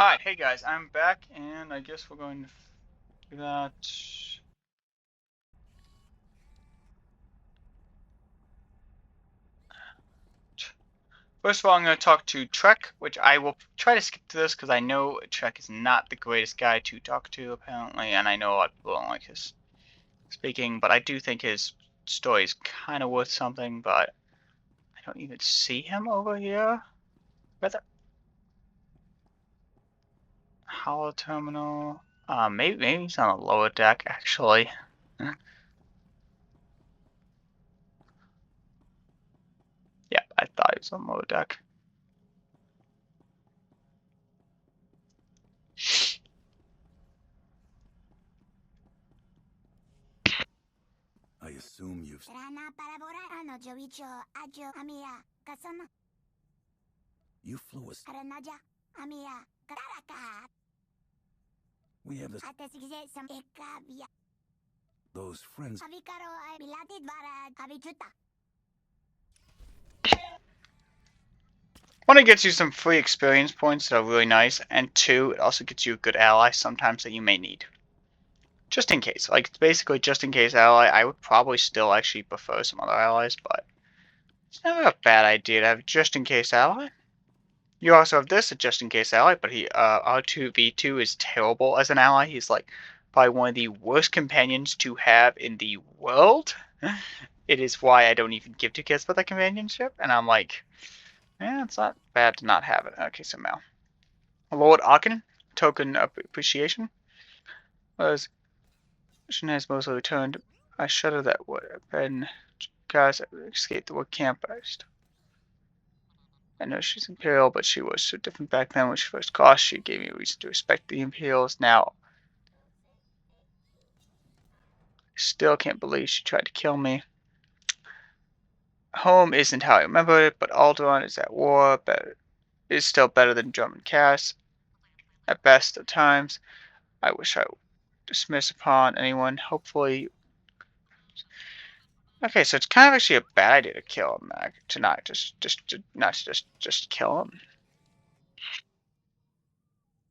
Alright, hey guys, I'm back, and I guess we're going to do that. First of all, I'm going to talk to Trek, which I will try to skip to this because I know Trek is not the greatest guy to talk to, apparently, and I know a lot of people don't like his speaking, but I do think his story is kind of worth something, but I don't even see him over here. Where the Holo Terminal? Maybe he's on the lower deck, actually. Yeah, I thought he was on the lower deck. I assume you've... You flew us... We have this... Those friends... One, it gets you some free experience points that are really nice, and two, it also gets you a good ally sometimes that you may need. Just in case. Like, it's basically just in case ally. I would probably still actually prefer some other allies, but it's never a bad idea to have a just in case ally. You also have this, a just in case ally, but R2V2 is terrible as an ally. He's like probably one of the worst companions to have in the world. It is why I don't even give two kids for the companionship, and I'm like, yeah, it's not bad to not have it. Okay, so Mel. Lord Aachen, token of appreciation. Was has mostly returned. I shudder that would have been guys escaped the war camp. I know she's Imperial, but she was so different back then when she first crossed. She gave me a reason to respect the Imperials. Now, I still can't believe she tried to kill me. Home isn't how I remember it, but Alderaan is at war. But is still better than German Cass. At best of times, I wish I would dismiss upon anyone. Hopefully, okay, so it's kind of actually a bad idea to kill him, to not just kill him.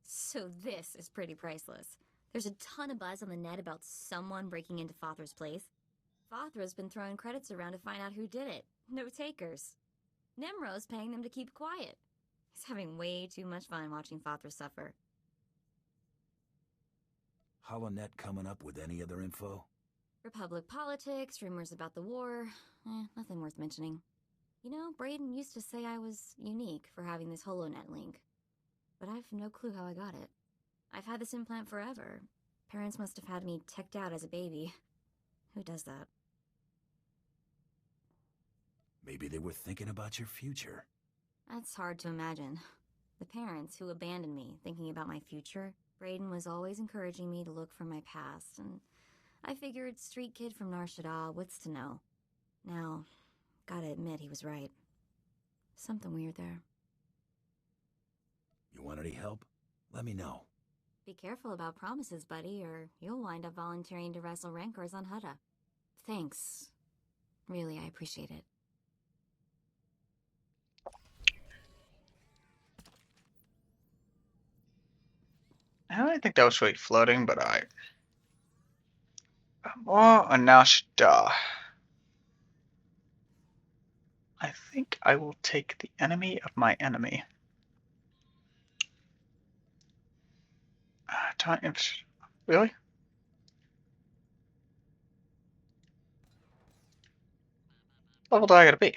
So this is pretty priceless. There's a ton of buzz on the net about someone breaking into Fothra's place. Fothra's been throwing credits around to find out who did it. No takers. Nemro's paying them to keep quiet. He's having way too much fun watching Fothra suffer. HoloNet coming up with any other info? Republic politics, rumors about the war. Nothing worth mentioning. You know, Brayden used to say I was unique for having this HoloNet link. But I've no clue how I got it. I've had this implant forever. Parents must have had me teched out as a baby. Who does that? Maybe they were thinking about your future. That's hard to imagine. The parents who abandoned me, thinking about my future, Brayden was always encouraging me to look for my past, and I figured street kid from Nar Shaddaa, what's to know? Now, gotta admit he was right. Something weird there. You want any help? Let me know. Be careful about promises, buddy, or you'll wind up volunteering to wrestle Rancors on Hutta. Thanks. Really, I appreciate it. I don't think that was really floating, but I. More Anashda. I think I will take the enemy of my enemy. Time. Really? What level do I gotta be?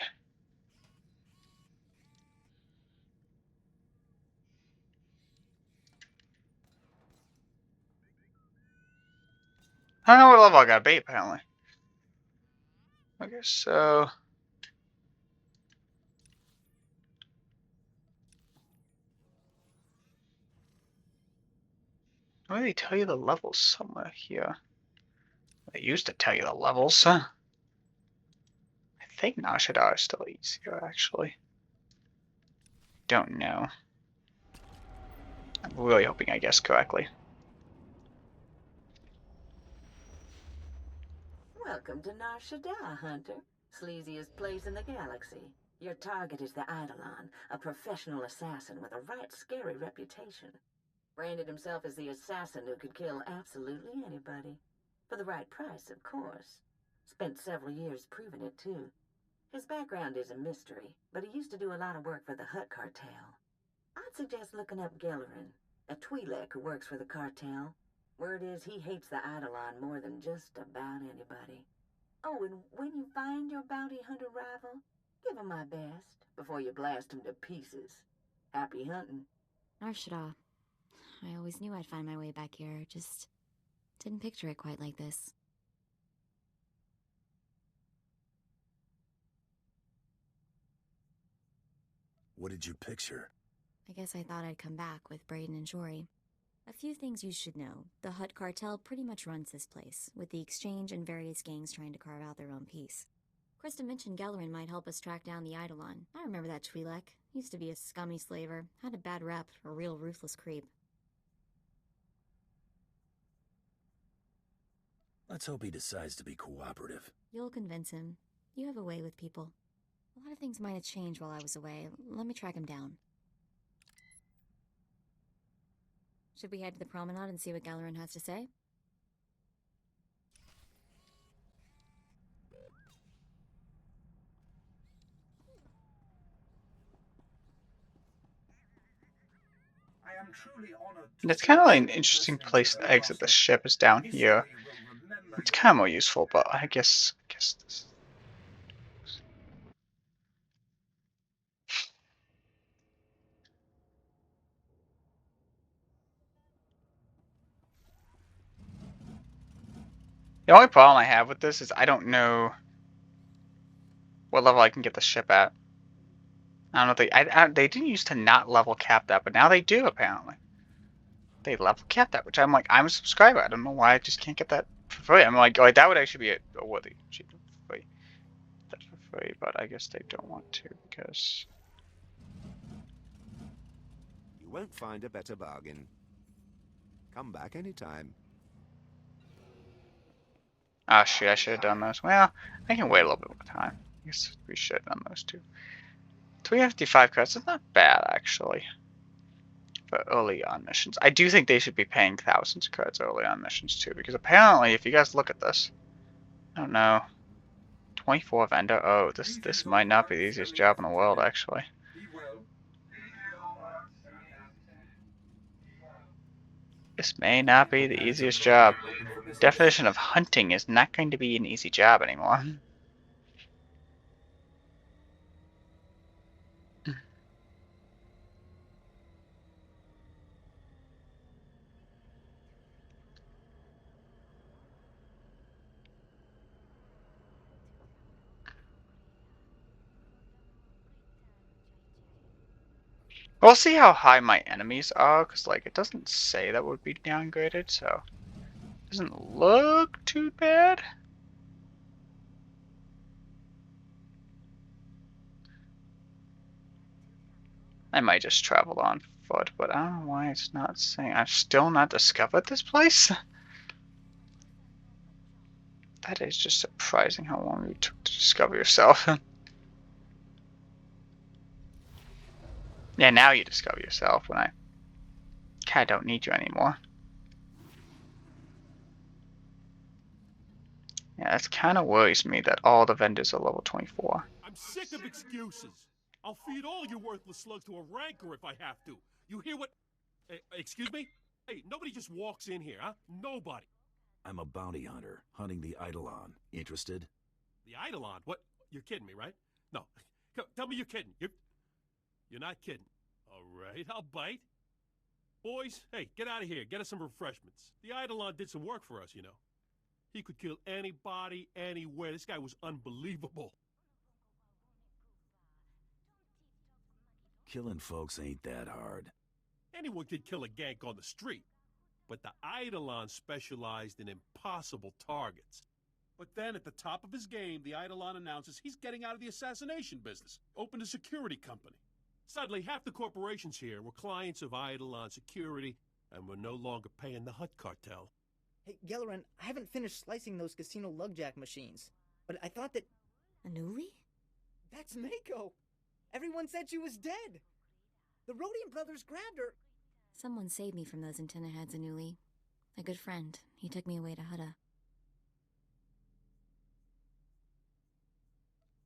I don't know what level I gotta be, apparently. Okay, so. Why do they tell you the levels somewhere here? They used to tell you the levels. I think Nar Shaddaa is still easier, actually. Don't know. I'm really hoping I guessed correctly. Welcome to Nar Shaddaa, Hunter. Sleaziest place in the galaxy. Your target is the Eidolon, a professional assassin with a right scary reputation. Branded himself as the assassin who could kill absolutely anybody. For the right price, of course. Spent several years proving it, too. His background is a mystery, but he used to do a lot of work for the Hut Cartel. I'd suggest looking up Gellerin, a Twi'lek who works for the cartel. Word is he hates the Eidolon more than just about anybody. Oh, and when you find your bounty hunter rival, give him my best before you blast him to pieces. Happy hunting. Narshada. I always knew I'd find my way back here, just didn't picture it quite like this. What did you picture? I guess I thought I'd come back with Brayden and Jory. A few things you should know. The Hut Cartel pretty much runs this place, with the Exchange and various gangs trying to carve out their own piece. Krista mentioned Gellerin might help us track down the Eidolon. I remember that Twi'lek. Used to be a scummy slaver, had a bad rep, a real ruthless creep. Let's hope he decides to be cooperative. You'll convince him. You have a way with people. A lot of things might have changed while I was away. Let me track him down. Should we head to the promenade and see what Gellerin has to say? I am truly honored. And it's kind of like an interesting place to exit the ship is down here. It's kind of more useful, but I guess this. The only problem I have with this is I don't know what level I can get the ship at. I don't know if they didn't used to not level cap that, but now they do apparently. They level cap that, which I'm like, I'm a subscriber. I don't know why I just can't get that for free. I'm like that would actually be a worthy achievement for free. That's for free, but I guess they don't want to because You won't find a better bargain. Come back anytime. ah shoot, I should have done those. Well, I can wait a little bit more time. I guess we should have done those two. 355 credits is not bad actually. For early on missions. I do think they should be paying thousands of credits early on missions too, because apparently if you guys look at this, I don't know, 24 vendor, oh, this might not be the easiest job in the world actually. This may not be the easiest job. Definition of hunting is not going to be an easy job anymore. We'll see how high my enemies are, because like it doesn't say that would be downgraded, so it doesn't look too bad. I might just travel on foot, but I don't know why it's not saying. I've still not discovered this place. That is just surprising how long you took to discover yourself. Yeah, now you discover yourself when I kind of don't need you anymore. Yeah, that's kind of worries me that all the vendors are level 24. I'm sick of excuses. I'll feed all you worthless slugs to a rancor if I have to. You hear what? Excuse me? Hey, nobody just walks in here, huh? Nobody. I'm a bounty hunter, hunting the Eidolon. Interested? The Eidolon? What? You're kidding me, right? No. Tell me you're kidding. You're not kidding. All right, I'll bite. Boys, hey, get out of here. Get us some refreshments. The Eidolon did some work for us, you know. He could kill anybody, anywhere. This guy was unbelievable. Killing folks ain't that hard. Anyone could kill a gank on the street. But the Eidolon specialized in impossible targets. But then at the top of his game, the Eidolon announces he's getting out of the assassination business. Opened a security company. Suddenly, half the corporations here were clients of Eidolon Security, and were no longer paying the Hut Cartel. Hey, Gellerin, I haven't finished slicing those casino lugjack machines. But I thought that... Anuli? That's Mako! Everyone said she was dead! The Rhodian brothers grabbed her... Someone saved me from those antenna heads, Anuli. A good friend. He took me away to Hutta.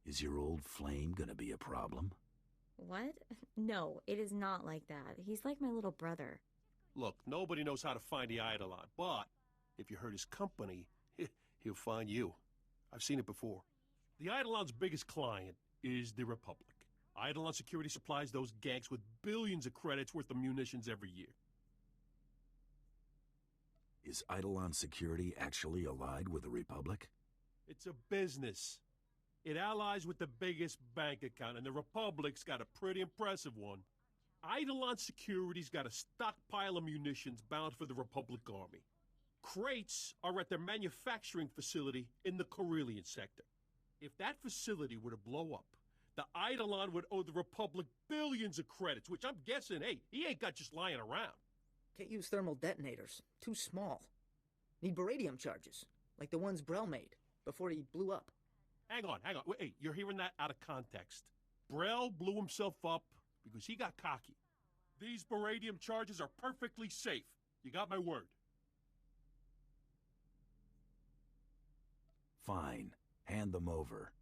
Is your old flame gonna be a problem? What? No, it is not like that. He's like my little brother. Look, nobody knows how to find the Eidolon, but if you hurt his company, he'll find you. I've seen it before. The Eidolon's biggest client is the Republic. Eidolon Security supplies those gangs with billions of credits worth of munitions every year. Is Eidolon Security actually allied with the Republic? It's a business. It allies with the biggest bank account, and the Republic's got a pretty impressive one. Eidolon Security's got a stockpile of munitions bound for the Republic Army. Crates are at their manufacturing facility in the Carillion sector. If that facility were to blow up, the Eidolon would owe the Republic billions of credits, which I'm guessing, hey, he ain't got just lying around. Can't use thermal detonators. Too small. Need baradium charges, like the ones Brel made, before he blew up. Hang on. Wait, hey, you're hearing that out of context. Brel blew himself up because he got cocky. These baradium charges are perfectly safe. You got my word. Fine. Hand them over.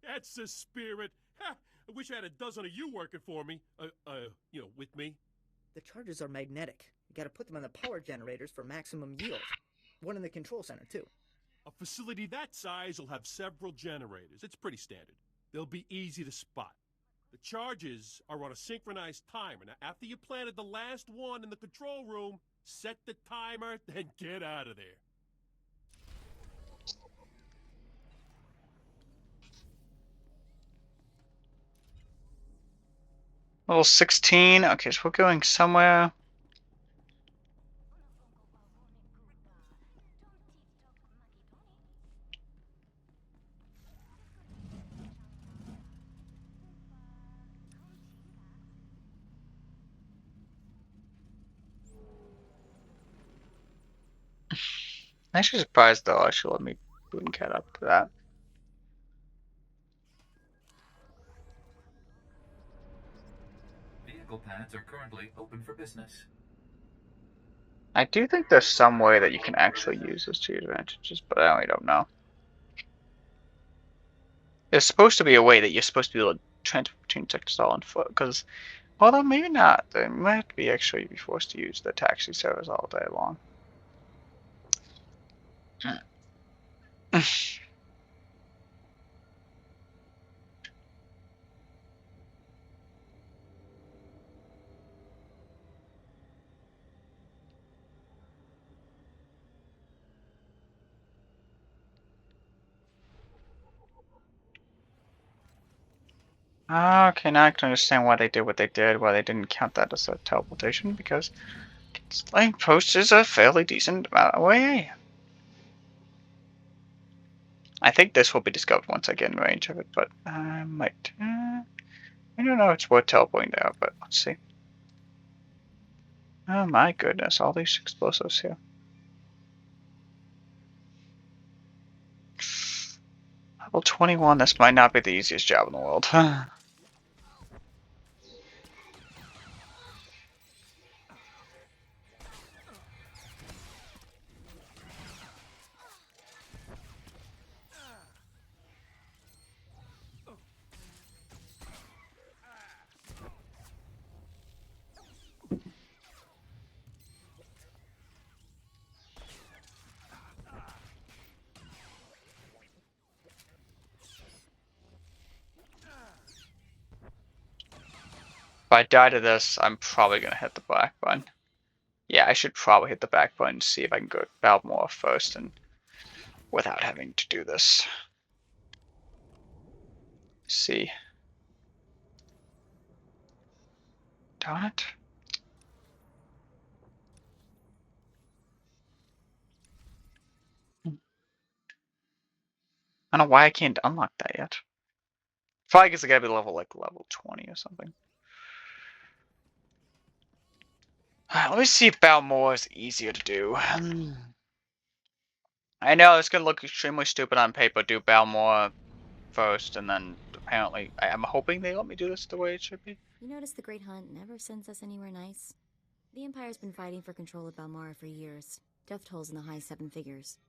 That's the spirit. Ha! I wish I had a dozen of you working for me. With me. The charges are magnetic. You gotta put them on the power generators for maximum yield. One in the control center, too. A facility that size will have several generators. It's pretty standard. They'll be easy to spot. The charges are on a synchronized timer. Now, after you planted the last one in the control room, set the timer, then get out of there. Level 16. Okay, so we're going somewhere. I'm actually surprised though. Actually, let me boot cat up to that. Vehicle pads are currently open for business. I do think there's some way that you can actually use this to your advantages, but I really don't know. There's supposed to be a way that you're supposed to be able to transfer between sectors all on foot, because, although maybe not, they might be actually be forced to use the taxi service all day long. Okay, now I can understand why they did what they did, why they didn't count that as a teleportation, because Lane Post is a fairly decent amount away. I think this will be discovered once I get in range of it, but I might. I don't know if it's worth teleporting there, but let's see. Oh my goodness, all these explosives here. Level 21, this might not be the easiest job in the world. If I die to this, I'm probably going to hit the back button. Yeah, I should probably hit the back button to see if I can go Balmore first and without having to do this. See. Darn it. I don't know why I can't unlock that yet. Probably because I gotta be level 20 or something. Alright, let me see if Balmore is easier to do. I know it's gonna look extremely stupid on paper. Do Balmore first, and then apparently I'm hoping they let me do this the way it should be. You notice the Great Hunt never sends us anywhere nice? The Empire's been fighting for control of Balmora for years. Death tolls in the high 7 figures.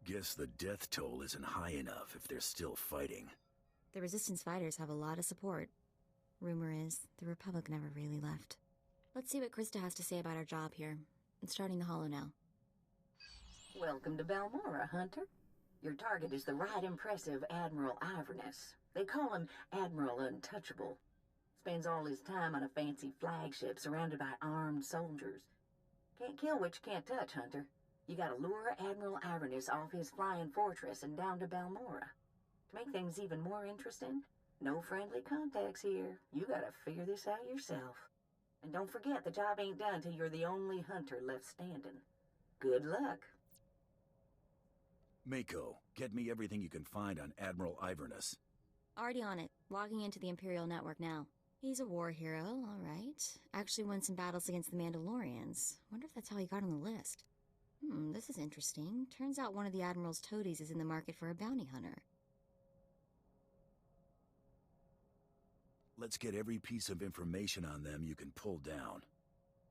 Guess the death toll isn't high enough if they're still fighting. The Resistance fighters have a lot of support. Rumor is, the Republic never really left. Let's see what Krista has to say about our job here. I'm starting the holo now. Welcome to Balmora, Hunter. Your target is the right impressive Admiral Iverness. They call him Admiral Untouchable. Spends all his time on a fancy flagship surrounded by armed soldiers. Can't kill what you can't touch, Hunter. You gotta lure Admiral Iverness off his flying fortress and down to Balmora. To make things even more interesting, no friendly contacts here. You gotta figure this out yourself. And don't forget, the job ain't done till you're the only hunter left standing. Good luck. Mako, get me everything you can find on Admiral Iverness. Already on it. Logging into the Imperial Network now. He's a war hero, all right. Actually won some battles against the Mandalorians. Wonder if that's how he got on the list. This is interesting. Turns out one of the Admiral's toadies is in the market for a bounty hunter. Let's get every piece of information on them you can pull down.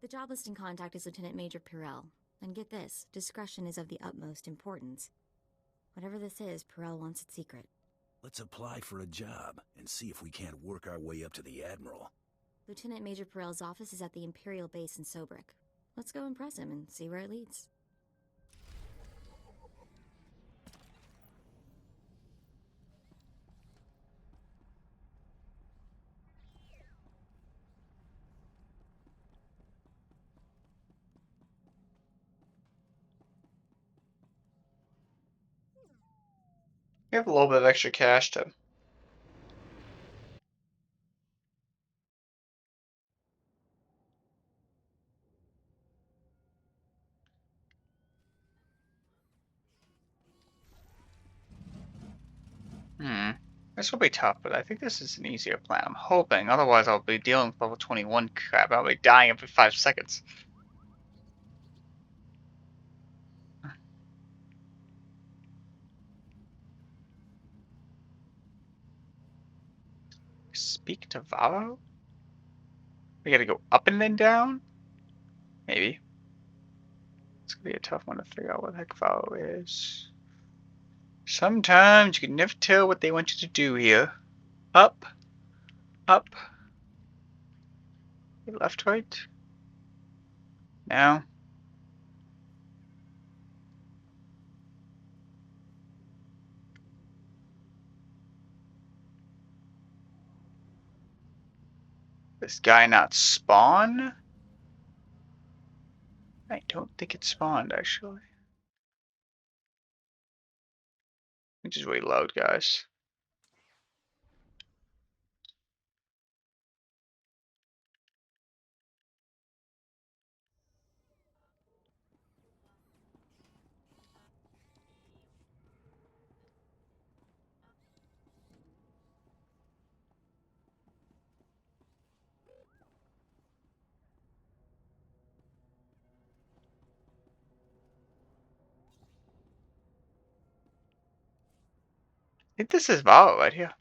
The job listing contact is Lieutenant Major Pirel. And get this, discretion is of the utmost importance. Whatever this is, Pirel wants it secret. Let's apply for a job and see if we can't work our way up to the Admiral. Lieutenant Major Pirel's office is at the Imperial base in Sobrik. Let's go impress him and see where it leads. We have a little bit of extra cash to This will be tough, but I think this is an easier plan. I'm hoping. Otherwise, I'll be dealing with level 21 crap. I'll be dying every 5 seconds. Speak to Varo? We gotta go up and then down? Maybe. It's gonna be a tough one to figure out what the heck Varo is. Sometimes you can never tell what they want you to do here. Up. Up. Left, right. Now. This guy not spawn? I don't think it spawned, actually. Let me just reload, guys. I think this is Varo right here.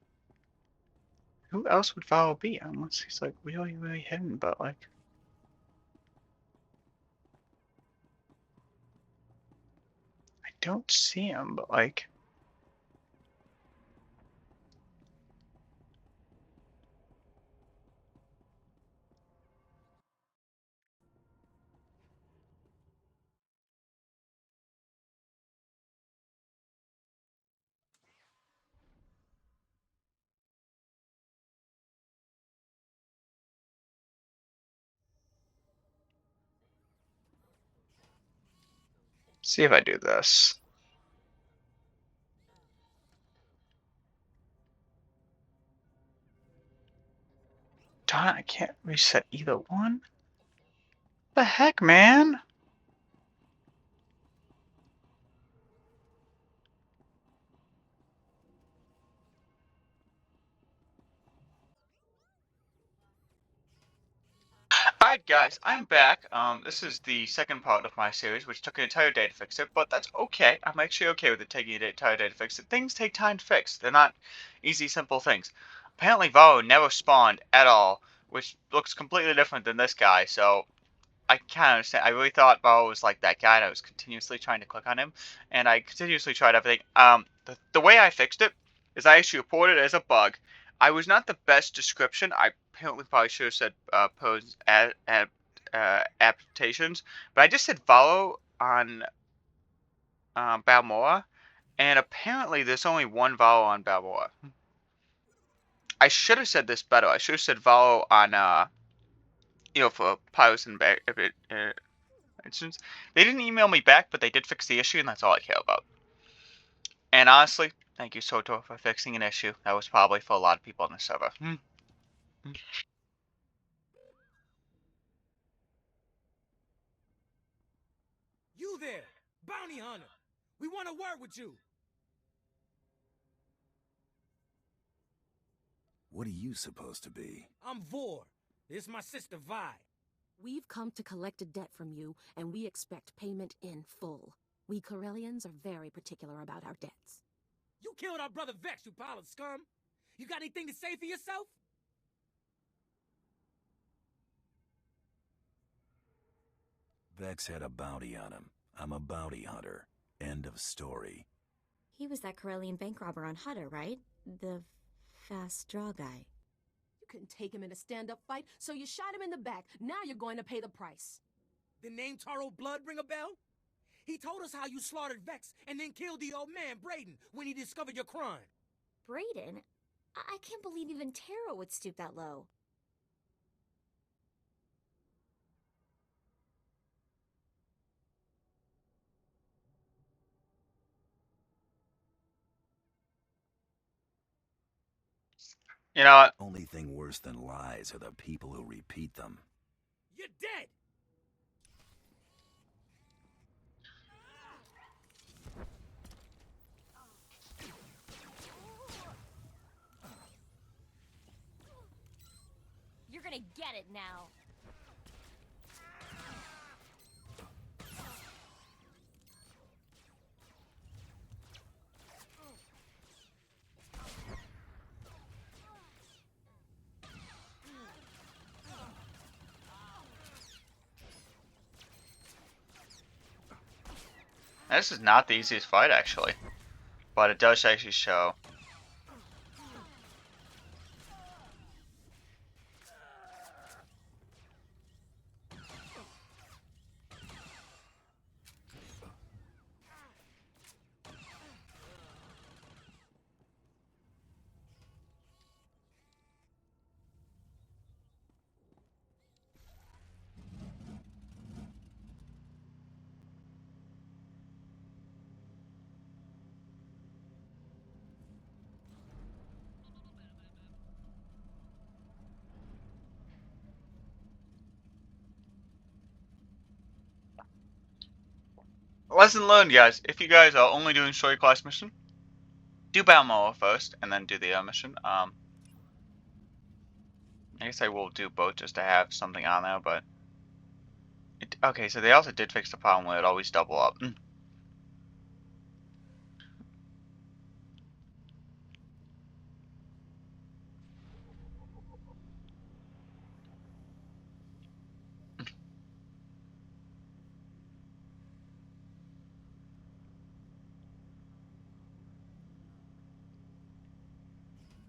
Who else would Varo be? Unless he's like really, really hidden, but like. I don't see him, but like. See if I do this. Darn, I can't reset either one. The heck, man? Alright guys, I'm back. This is the second part of my series, which took an entire day to fix it, but that's okay. I'm actually okay with it taking an entire day to fix it. Things take time to fix. They're not easy, simple things. Apparently Varo never spawned at all which looks completely different than this guy. So I can't understand. I really thought Bao was like that guy, and I was continuously trying to click on him, and I continuously tried everything. The way I fixed it is I actually reported it as a bug. I was not the best description. I apparently probably should have said pose adaptations, but I just said follow on Balmora, and apparently there's only one vowel on Balmora. I should have said this better. I should have said vowel on for pilots and instance. They didn't email me back, but they did fix the issue, and that's all I care about. And honestly, thank you, Soto, for fixing an issue that was probably for a lot of people on the server. You there, bounty hunter. We want to work with you. What are you supposed to be? I'm Vor. This is my sister Vi. We've come to collect a debt from you, and we expect payment in full. We Corellians are very particular about our debts. You killed our brother Vex, you pile of scum. You got anything to say for yourself? Vex had a bounty on him. I'm a bounty hunter. End of story. He was that Corellian bank robber on Hutter, right? The fast draw guy. You couldn't take him in a stand-up fight, so you shot him in the back. Now you're going to pay the price. The name Taro Blood ring a bell? He told us how you slaughtered Vex and then killed the old man, Braden, when he discovered your crime. Braden? I can't believe even Taro would stoop that low. You know what? Only thing worse than lies are the people who repeat them. You're dead! You're gonna get it now. This is not the easiest fight, actually. But it does actually show. Lesson learned, guys. If you guys are only doing story class mission, do Balmoral first, and then do the mission. I guess I will do both just to have something on there, but... okay, so they also did fix the problem where it always double up.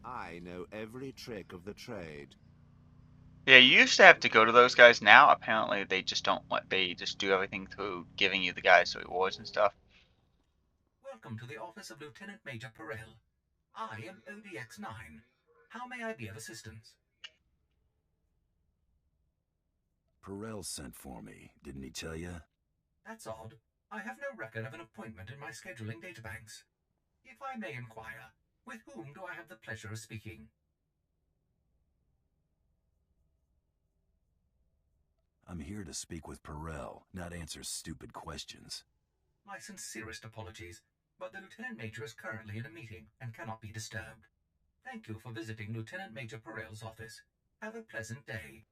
I know every trick of the trade. Yeah, you used to have to go to those guys. Now, apparently, they just don't let... they just do everything through giving you the guys rewards and stuff. Welcome to the office of Lieutenant Major Perel. I am ODX-9. How may I be of assistance? Perel sent for me, didn't he tell you? That's odd. I have no record of an appointment in my scheduling databanks. If I may inquire, with whom do I have the pleasure of speaking? I'm here to speak with Perel, not answer stupid questions. My sincerest apologies, but the Lieutenant Major is currently in a meeting and cannot be disturbed. Thank you for visiting Lieutenant Major Perel's office. Have a pleasant day.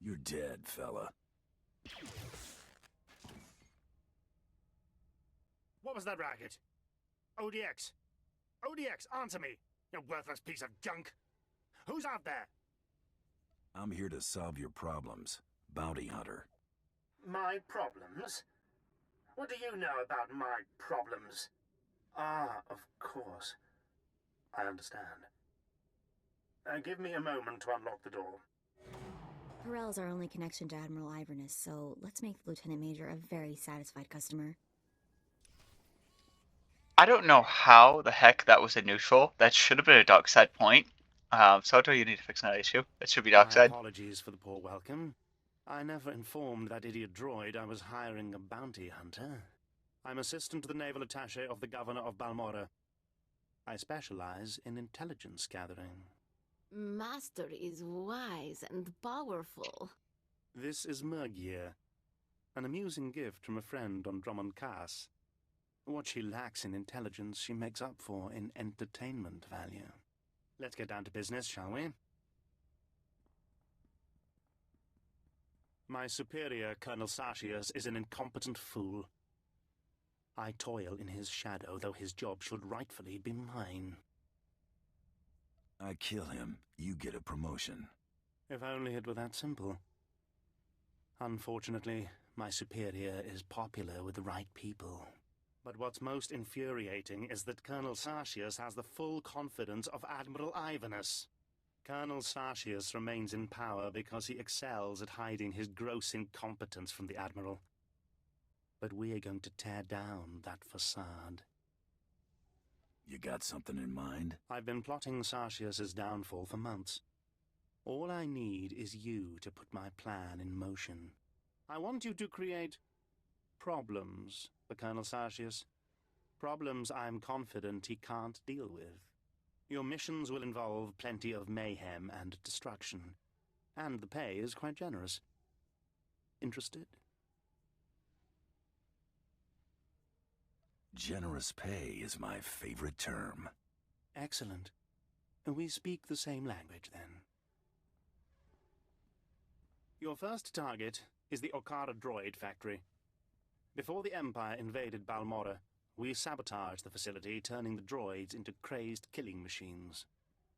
You're dead, fella. What was that racket? ODX. ODX, answer me, you worthless piece of junk. Who's out there? I'm here to solve your problems, bounty hunter. My problems? What do you know about my problems? Ah, of course. I understand. Give me a moment to unlock the door. Perel is our only connection to Admiral Iverness, so let's make the Lieutenant Major a very satisfied customer. I don't know how the heck that was a neutral. That should have been a dark side point. Soto, you need to fix that issue. It should be dark My side. apologies for the poor welcome. I never informed that idiot droid I was hiring a bounty hunter. I'm assistant to the naval attaché of the governor of Balmora. I specialize in intelligence gathering. Master is wise and powerful. This is Murgier, an amusing gift from a friend on Drummond Cass. What she lacks in intelligence, she makes up for in entertainment value. Let's get down to business, shall we? My superior, Colonel Sartius, is an incompetent fool. I toil in his shadow, though his job should rightfully be mine. I kill him, you get a promotion. If only it were that simple. Unfortunately, my superior is popular with the right people. But what's most infuriating is that Colonel Sartius has the full confidence of Admiral Iverness. Colonel Sartius remains in power because he excels at hiding his gross incompetence from the Admiral. But we are going to tear down that facade. You got something in mind? I've been plotting Sartius's downfall for months. All I need is you to put my plan in motion. I want you to create problems for Colonel Sartius. Problems I'm confident he can't deal with. Your missions will involve plenty of mayhem and destruction. And the pay is quite generous. Interested? Generous pay is my favorite term. Excellent. We speak the same language, then. Your first target is the Okara droid factory. Before the Empire invaded Balmora, we sabotaged the facility, turning the droids into crazed killing machines.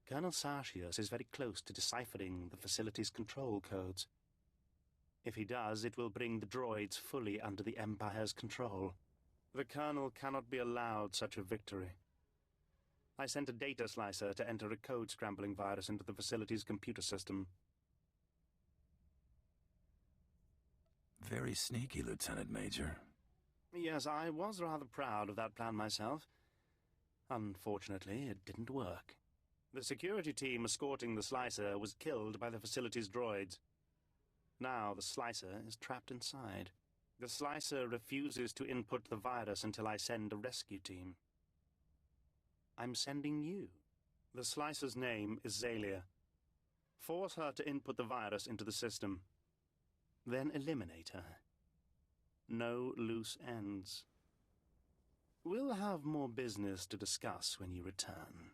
Colonel Sartius is very close to deciphering the facility's control codes. If he does, it will bring the droids fully under the Empire's control. The Colonel cannot be allowed such a victory. I sent a data slicer to enter a code-scrambling virus into the facility's computer system. Very sneaky, Lieutenant Major. Yes, I was rather proud of that plan myself. Unfortunately, it didn't work. The security team escorting the slicer was killed by the facility's droids. Now the slicer is trapped inside. The slicer refuses to input the virus until I send a rescue team. I'm sending you. The slicer's name is Zalia. Force her to input the virus into the system. Then eliminate her. No loose ends. We'll have more business to discuss when you return.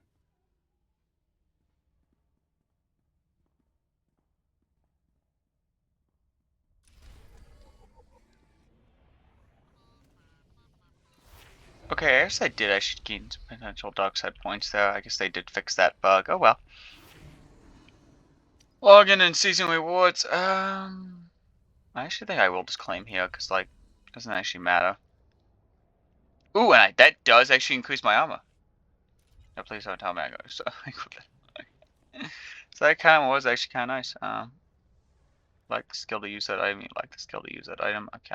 Okay, I guess I did actually gain some potential dark side points there. I guess they did fix that bug. Oh well. Login and season rewards. I actually think I will just claim here because like it doesn't actually matter. Ooh, and that does actually increase my armor. No, please don't tell me I go. So, so that kind of was actually kind of nice. Like the skill to use that item. You like the skill to use that item. Okay.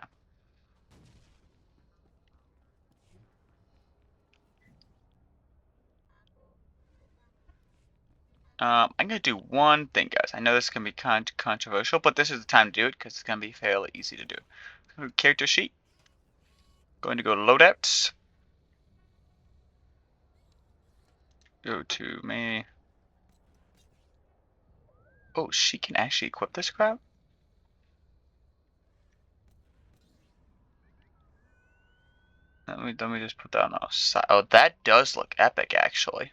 I'm gonna do one thing, guys. I know this can be kind of controversial, but this is the time to do it because it's gonna be fairly easy to do. Character sheet. Going to go to loadouts. Go to me. Oh, she can actually equip this crap? Let me just put that on our side. Oh, that does look epic, actually.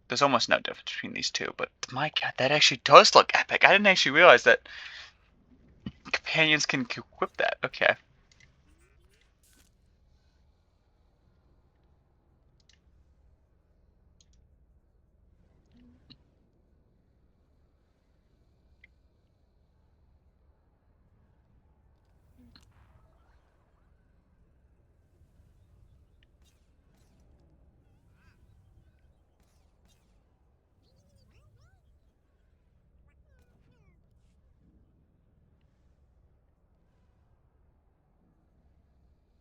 There's almost no difference between these two, but my god, that actually does look epic. I didn't actually realize that Companions can equip that. Okay.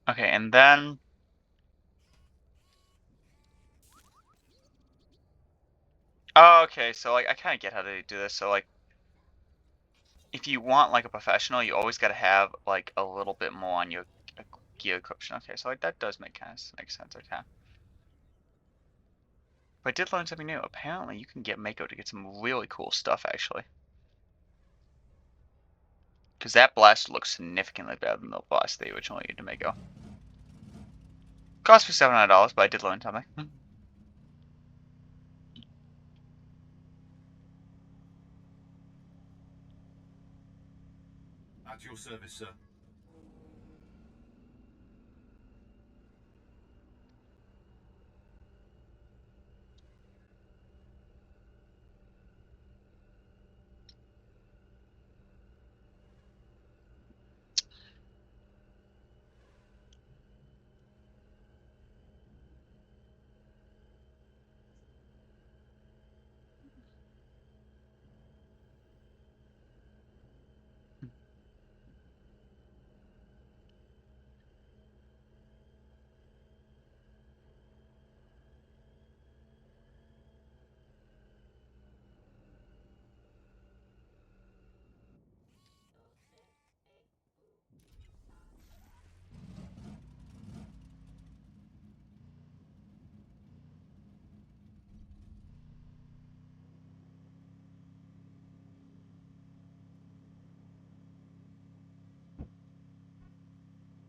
Okay, and then oh, okay, so like I kind of get how they do this. So like if you want like a professional, you always got to have like a little bit more on your gear equipment. Okay, so like that does make make sense. Okay. But I did learn something new. Apparently, you can get Mako to get some really cool stuff actually. Because that blast looks significantly better than the blast they originally used to Mako. Cost me $700, but I did learn something. At your service, sir.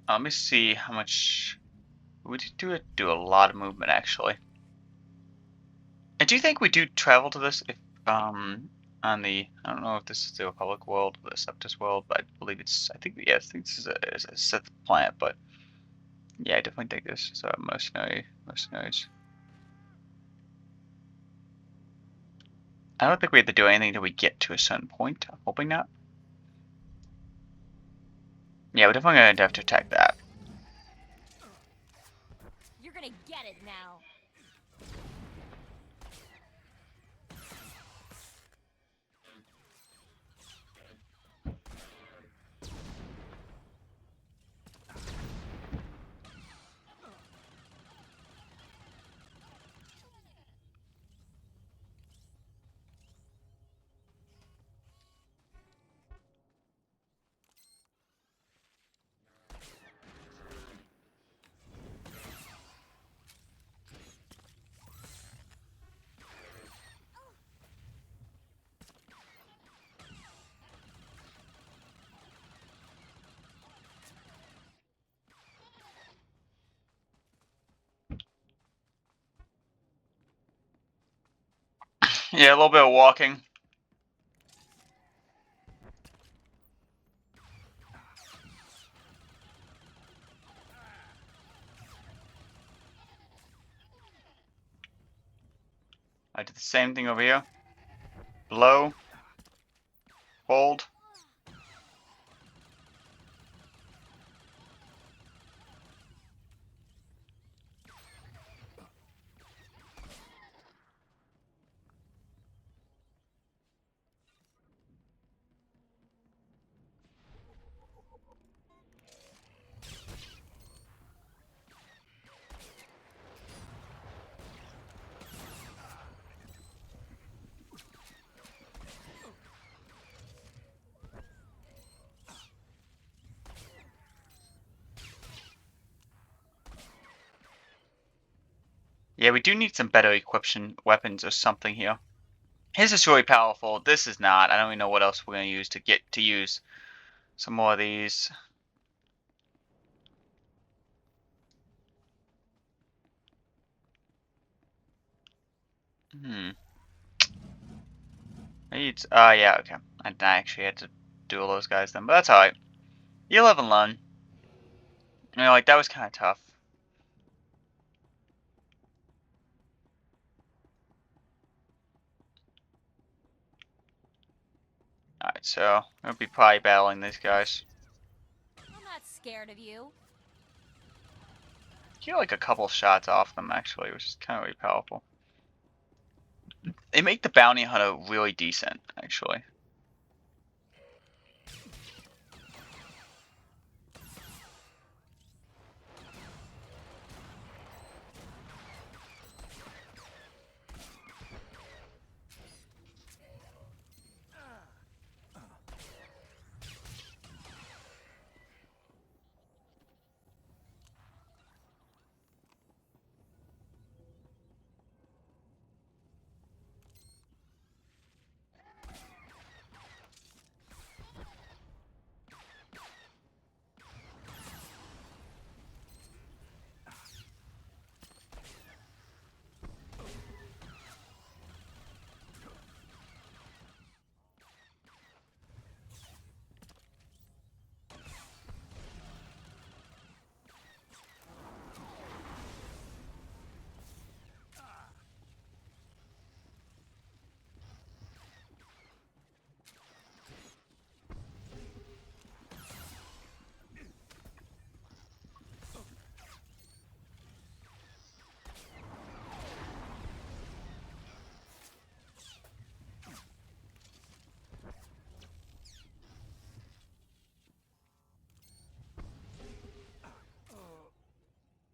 Let me see how much we do a lot of movement actually. I do think we do travel to this if on the I don't know if this is the Republic world or the Septus world, but I believe it's I think I think this is a Sith planet, but yeah, I definitely think this is mercenaries. I don't think we have to do anything until we get to a certain point. I'm hoping not. Yeah, we're definitely gonna have to attack that. You're gonna get it now. Yeah, a little bit of walking. I did the same thing over here. Blow. Hold. Yeah, we do need some better equipment weapons or something here. His is really powerful. This is not. I don't even know what else we're gonna use to get to use some more of these. Hmm. It's yeah, okay. I actually had to duel those guys then, but that's alright. You live and learn. You know, like, that was kind of tough. Alright, so I'll be probably battling these guys. I'm not scared of you. Get like a couple shots off them actually, which is kind of really powerful. They make the bounty hunter really decent, actually.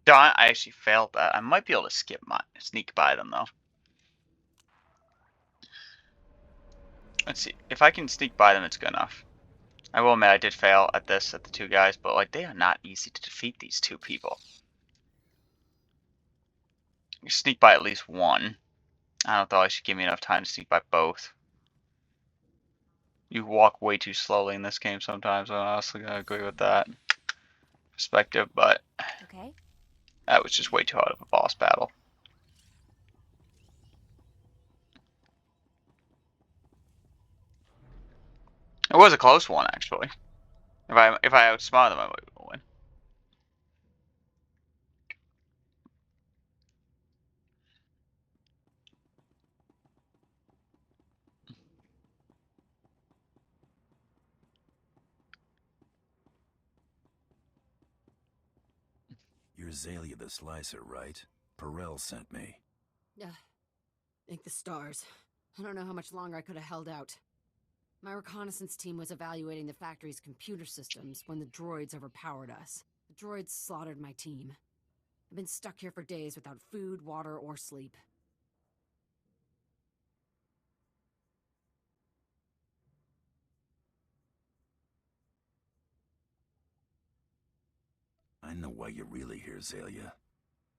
Darn, I actually failed that. I might be able to sneak by them though. Let's see. If I can sneak by them, it's good enough. I will admit I did fail at this, at the two guys, but like they are not easy to defeat, these two people. You sneak by at least one. I don't know, I should give me enough time to sneak by both. You walk way too slowly in this game sometimes, I'm honestly gonna agree with that perspective, but Okay. that was just way too hard of a boss battle. It was a close one, actually. If I outsmarted them, I might win. You're Zalia the Slicer, right? Perel sent me. Thank the stars. I don't know how much longer I could have held out. My reconnaissance team was evaluating the factory's computer systems when the droids overpowered us. The droids slaughtered my team. I've been stuck here for days without food, water, or sleep. I know why you're really here, Zalia.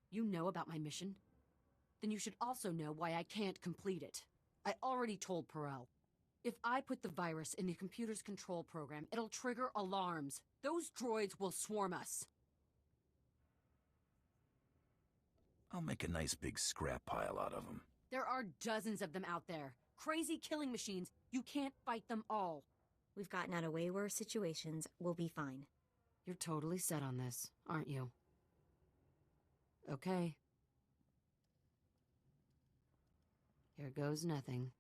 You know about my mission? Then you should also know why I can't complete it. I already told Perel. If I put the virus in the computer's control program, it'll trigger alarms. Those droids will swarm us. I'll make a nice big scrap pile out of them. There are dozens of them out there. Crazy killing machines. You can't fight them all. We've gotten out of way worse situations. We'll be fine. You're totally set on this, aren't you? Okay. Here goes nothing.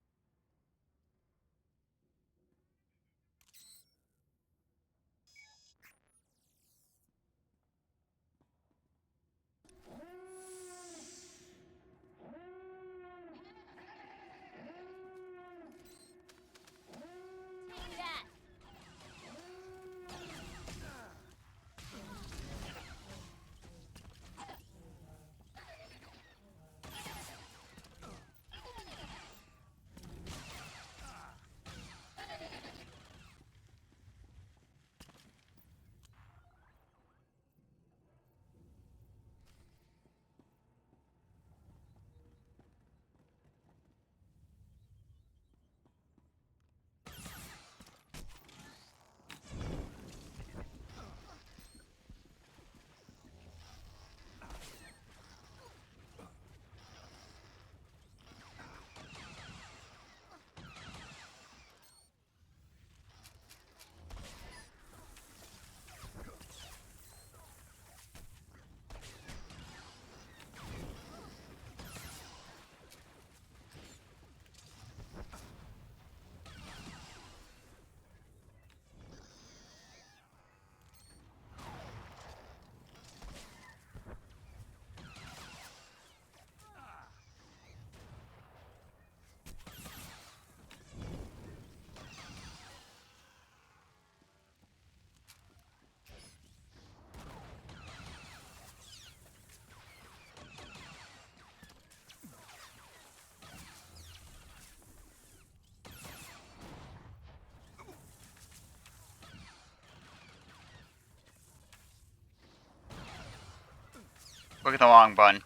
Look at the long bun.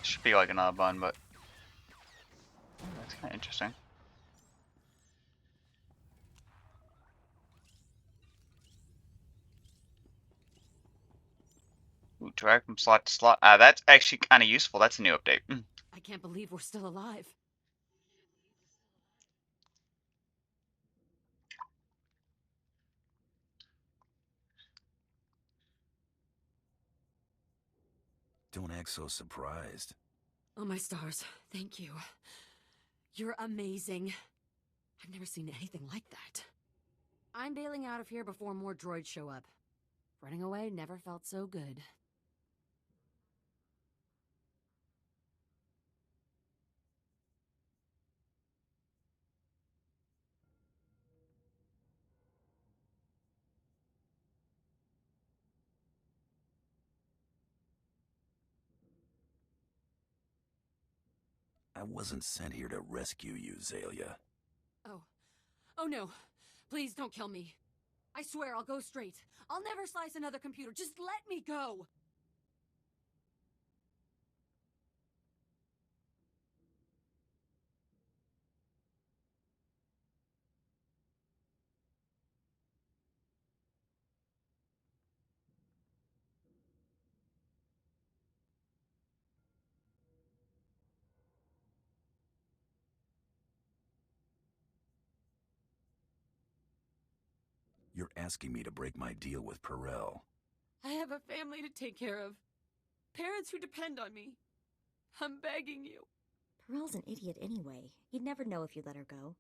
Should be like another bun, but that's kind of interesting. Ooh, drag from slot to slot. That's actually kind of useful. That's a new update. I can't believe we're still alive. Don't act so surprised. Oh, my stars. Thank you. You're amazing. I've never seen anything like that. I'm bailing out of here before more droids show up. Running away never felt so good. I wasn't sent here to rescue you, Zalia. Oh. Oh no. Please don't kill me. I swear I'll go straight. I'll never slice another computer. Just let me go! You're asking me to break my deal with Perel. I have a family to take care of. Parents who depend on me. I'm begging you. Perel's an idiot anyway. He'd never know if you let her go.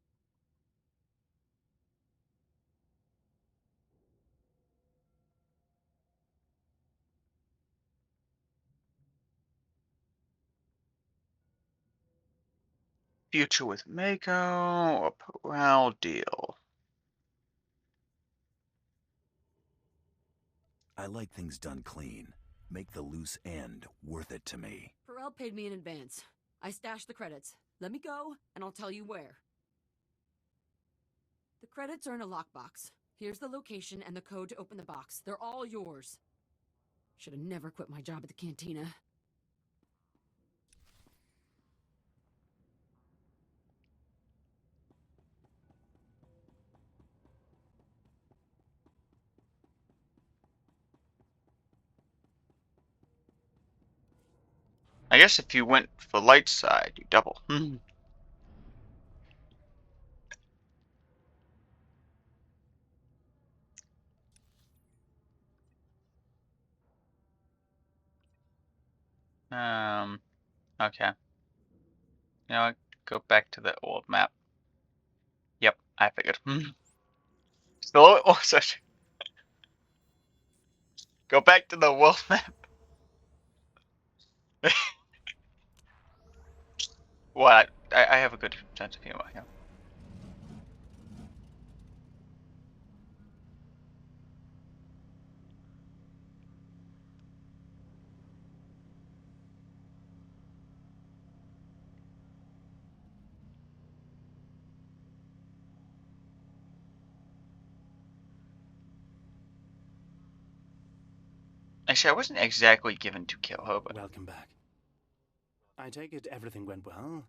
Future with Mako or Perel deal. I like things done clean. Make the loose end worth it to me. Perel paid me in advance. I stashed the credits. Let me go, and I'll tell you where. The credits are in a lockbox. Here's the location and the code to open the box. They're all yours. Should have never quit my job at the cantina. I guess if you went for light side, you double. Okay. You know what? Go back to the old map. Yep, I figured. Still, oh, such. Go back to the world map. What? I have a good sense of humor. Yeah. Actually, I wasn't exactly given to kill her, but Welcome back. I take it everything went well,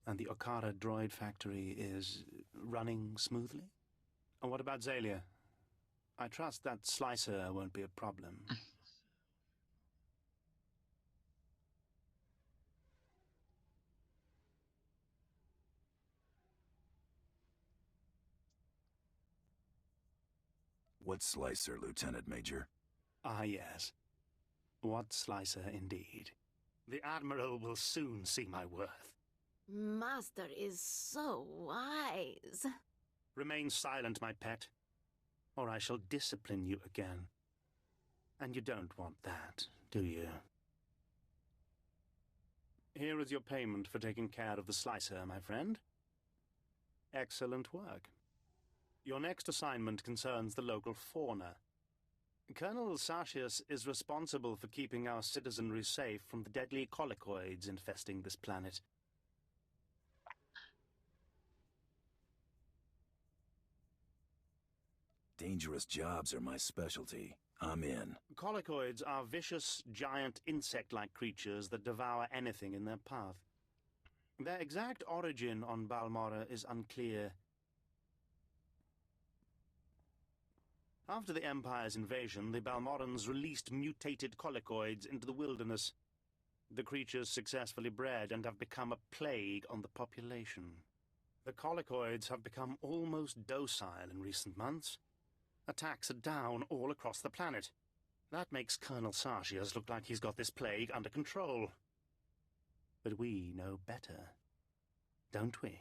and the Okara droid factory is running smoothly? And what about Zalia? I trust that slicer won't be a problem. What slicer, Lieutenant Major? Ah, yes. What slicer indeed. The Admiral will soon see my worth. Master is so wise. Remain silent, my pet, or I shall discipline you again. And you don't want that, do you? Here is your payment for taking care of the slicer, my friend. Excellent work. Your next assignment concerns the local fauna. Colonel Sartius is responsible for keeping our citizenry safe from the deadly colicoids infesting this planet. Dangerous jobs are my specialty. I'm in. Colicoids are vicious, giant insect-like creatures that devour anything in their path. Their exact origin on Balmora is unclear. After the Empire's invasion, the Balmorans released mutated colicoids into the wilderness. The creatures successfully bred and have become a plague on the population. The colicoids have become almost docile in recent months. Attacks are down all across the planet. That makes Colonel Sartius look like he's got this plague under control. But we know better, don't we?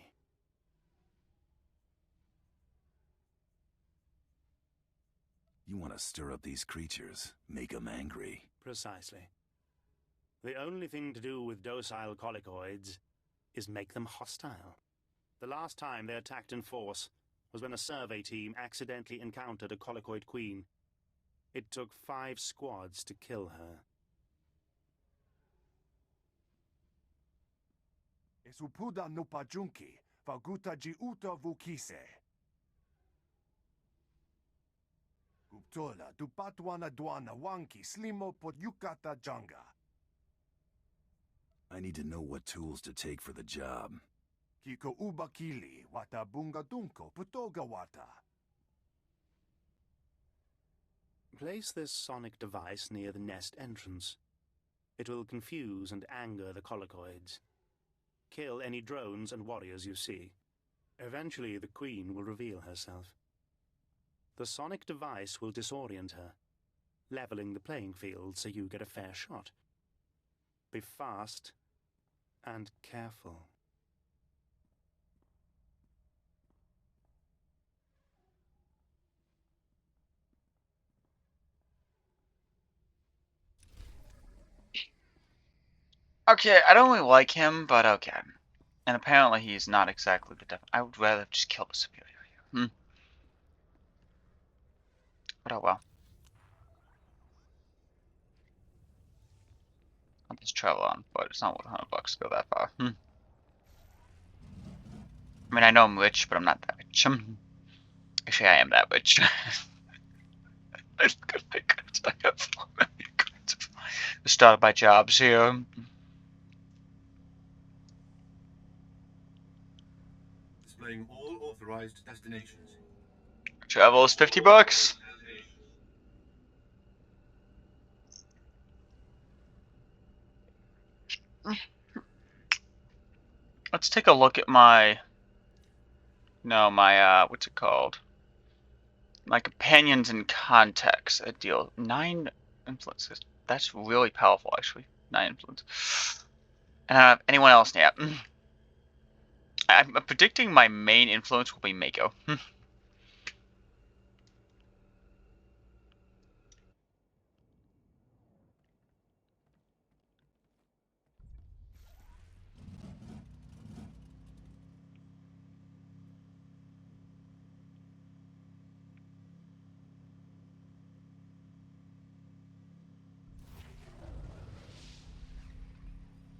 You want to stir up these creatures, make them angry. Precisely. The only thing to do with docile colicoids is make them hostile. The last time they attacked in force was when a survey team accidentally encountered a colicoid queen. It took 5 squads to kill her. Esupuda no pajunki, vaguta ji uta vukise. Guptola dupatwana dwana wanki slimo pot yukata janga. I need to know what tools to take for the job. Kiko ubakili wata bunga dunko putoga wata. Place this sonic device near the nest entrance. It will confuse and anger the colicoids. Kill any drones and warriors you see. Eventually, the queen will reveal herself. The sonic device will disorient her, leveling the playing field so you get a fair shot. Be fast and careful. Okay, I don't really like him, but okay. And apparently he's not exactly the def- I would rather just kill the superior here. But oh well. I'll just travel on, but it's not worth $100 to go that far. I mean, I know I'm rich, but I'm not that rich. Actually, I am that rich. I have so many kinds of started my jobs here. Displaying all authorized destinations. Travel is $50. Let's take a look at my, what's it called? My companions in context. A deal 9 influences. That's really powerful, actually. 9 influence. And anyone else? Yeah. I'm predicting my main influence will be Mako.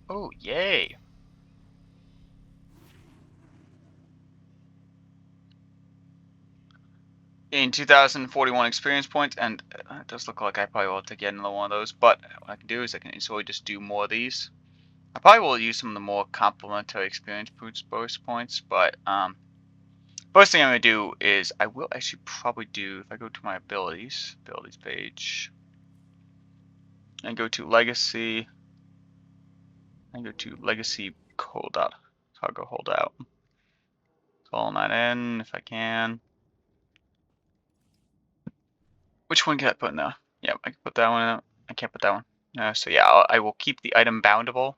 Oh, yay. In 2,041 experience points, and it does look like I probably will have to get another one of those, but what I can do is I can easily just do more of these. I probably will use some of the more complementary experience boost points, but first thing I'm going to do is I will actually probably do, if I go to my abilities page, and go to legacy, and go to legacy holdout. So I'll go hold out. Call that in if I can. Which one can I put in there? Yeah, I can put that one in. I can't put that one. So yeah, I will keep the item boundable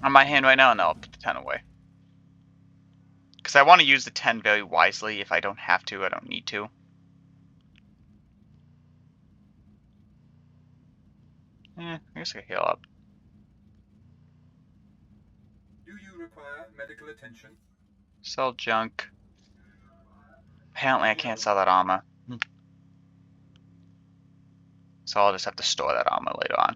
on my hand right now, and I'll put the 10 away. Because I want to use the 10 very wisely. If I don't have to, I don't need to. I guess I can heal up. Do you require medical attention? Sell junk. Apparently I can't sell that armor. So I'll just have to store that armor later on.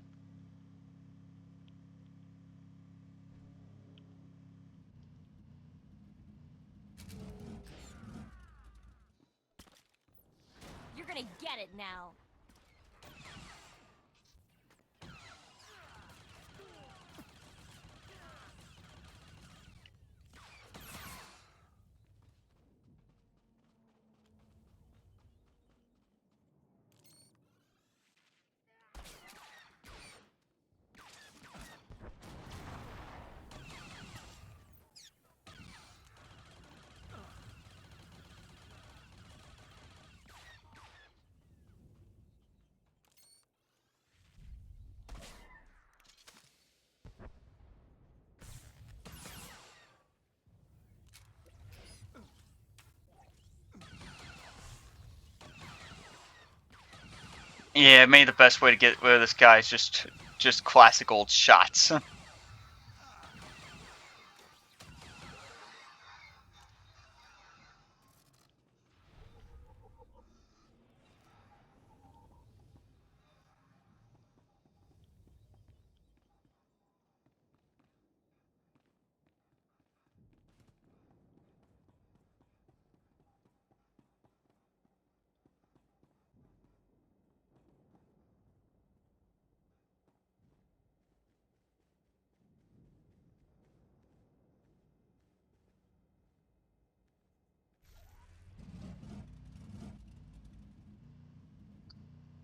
Yeah, maybe the best way to get rid of this guy is just classic old shots.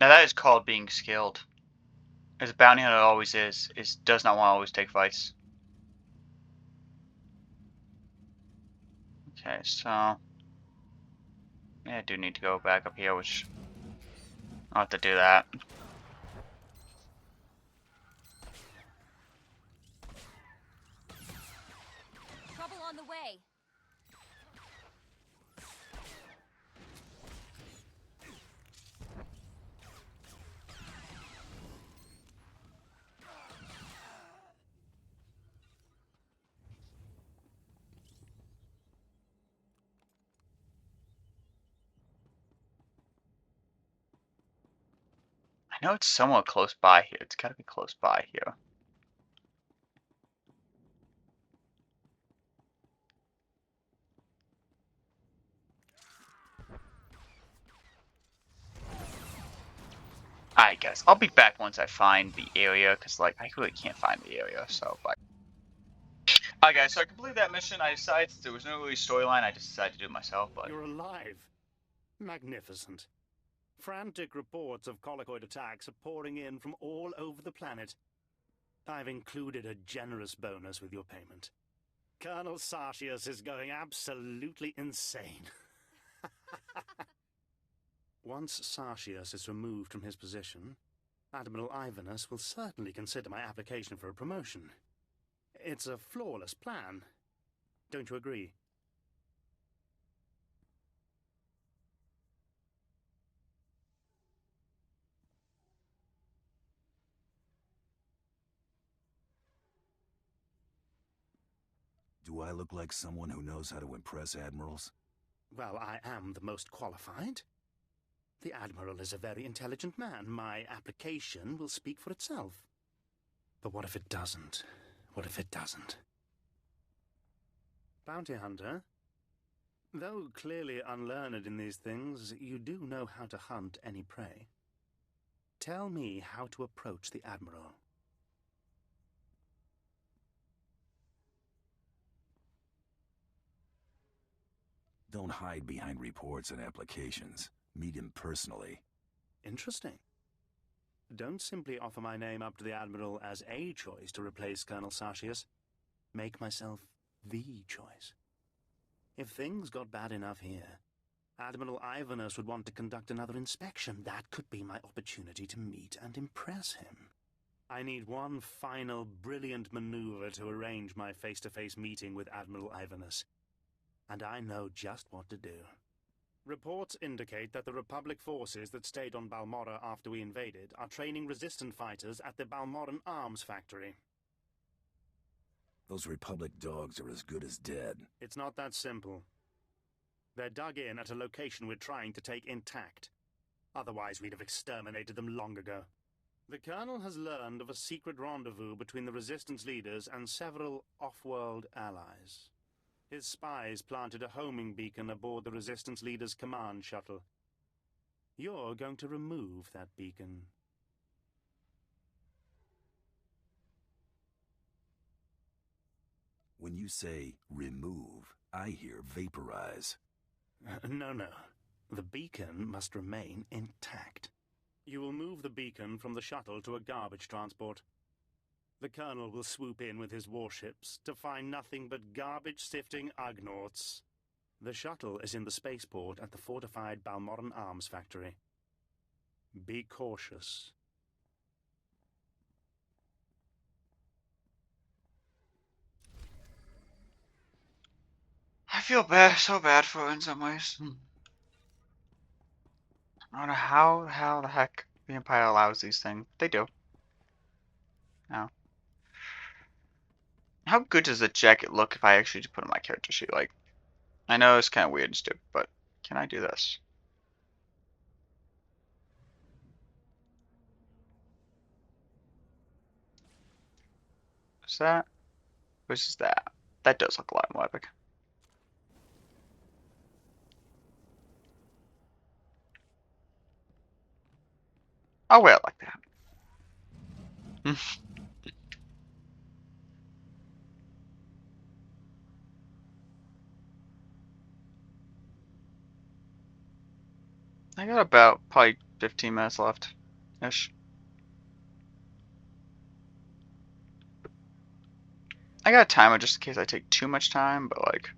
Now that is called being skilled. As a bounty hunter always is does not want to always take fights. Okay, so yeah, I do need to go back up here, which I'll have to do that. Trouble on the way. I know it's somewhat close by here. It's got to be close by here. Alright guys, I'll be back once I find the area, because like, I really can't find the area, so bye. Alright guys, so I completed that mission. I decided there was no really storyline, I just decided to do it myself, but... You're alive. Magnificent. Frantic reports of colloquoid attacks are pouring in from all over the planet. I've included a generous bonus with your payment. Colonel Sartius is going absolutely insane. Once Sartius is removed from his position, Admiral Ivanus will certainly consider my application for a promotion. It's a flawless plan. Don't you agree? Do I look like someone who knows how to impress admirals? Well, I am the most qualified. The Admiral is a very intelligent man. My application will speak for itself. But what if it doesn't? What if it doesn't? Bounty Hunter, though clearly unlearned in these things, you do know how to hunt any prey. Tell me how to approach the Admiral. Don't hide behind reports and applications. Meet him personally. Interesting. Don't simply offer my name up to the Admiral as a choice to replace Colonel Sartius. Make myself the choice. If things got bad enough here, Admiral Ivanus would want to conduct another inspection. That could be my opportunity to meet and impress him. I need one final brilliant maneuver to arrange my face-to-face meeting with Admiral Ivanus. And I know just what to do. Reports indicate that the Republic forces that stayed on Balmorra after we invaded are training resistant fighters at the Balmorran arms factory. Those Republic dogs are as good as dead. It's not that simple. They're dug in at a location we're trying to take intact. Otherwise, we'd have exterminated them long ago. The Colonel has learned of a secret rendezvous between the Resistance leaders and several off-world allies. His spies planted a homing beacon aboard the Resistance leader's command shuttle. You're going to remove that beacon. When you say remove, I hear vaporize. No. The beacon must remain intact. You will move the beacon from the shuttle to a garbage transport. The Colonel will swoop in with his warships to find nothing but garbage-sifting Ugnaughts. The shuttle is in the spaceport at the fortified Balmorran arms factory. Be cautious. I feel bad, so bad for her in some ways. I don't know how the heck The Empire allows these things. They do. Now, how good does the jacket look if I actually just put on my character sheet? Like, I know it's kind of weird and stupid, but can I do this? Is that? Versus that? That does look a lot more epic. I'll wear it like that. I got about probably 15 minutes left. Ish. I got a timer just in case I take too much time, but like.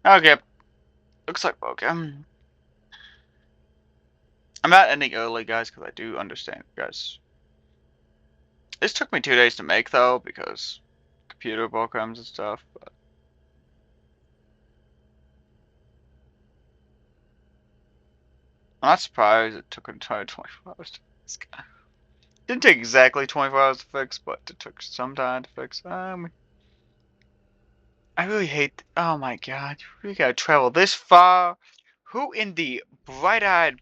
Okay. Looks like okay. I'm not ending early, guys, because I do understand, guys. This took me 2 days to make, though, because computer programs and stuff. But I'm not surprised it took entire 24 hours to fix. Didn't take exactly 24 hours to fix, but it took some time to fix. I really hate. Oh my god, we gotta travel this far. Who in the bright-eyed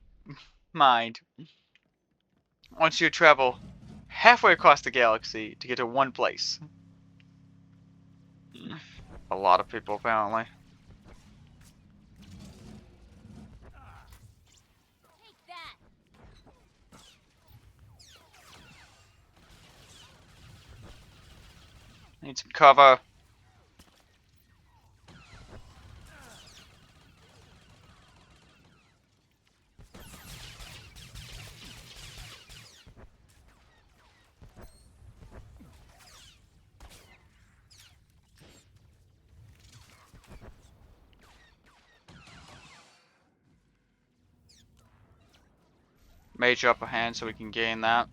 mind wants you to travel halfway across the galaxy to get to one place? A lot of people, apparently. Need some cover. Major upper hand so we can gain that.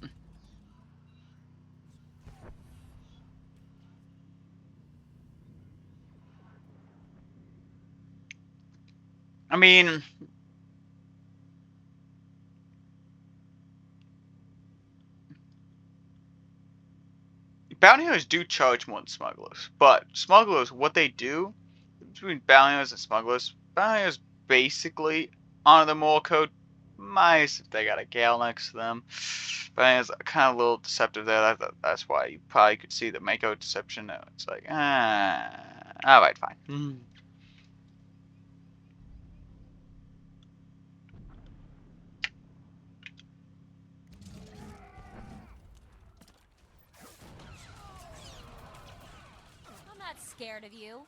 I mean, bounty hunters do charge more than smugglers, but smugglers, what they do between bounty hunters and smugglers, bounty hunters basically honor the moral code, minus if they got a gal next to them. Bounty hunters are kind of a little deceptive there. That's why you probably could see the mako deception. It's like, alright, fine. I'm not scared of you.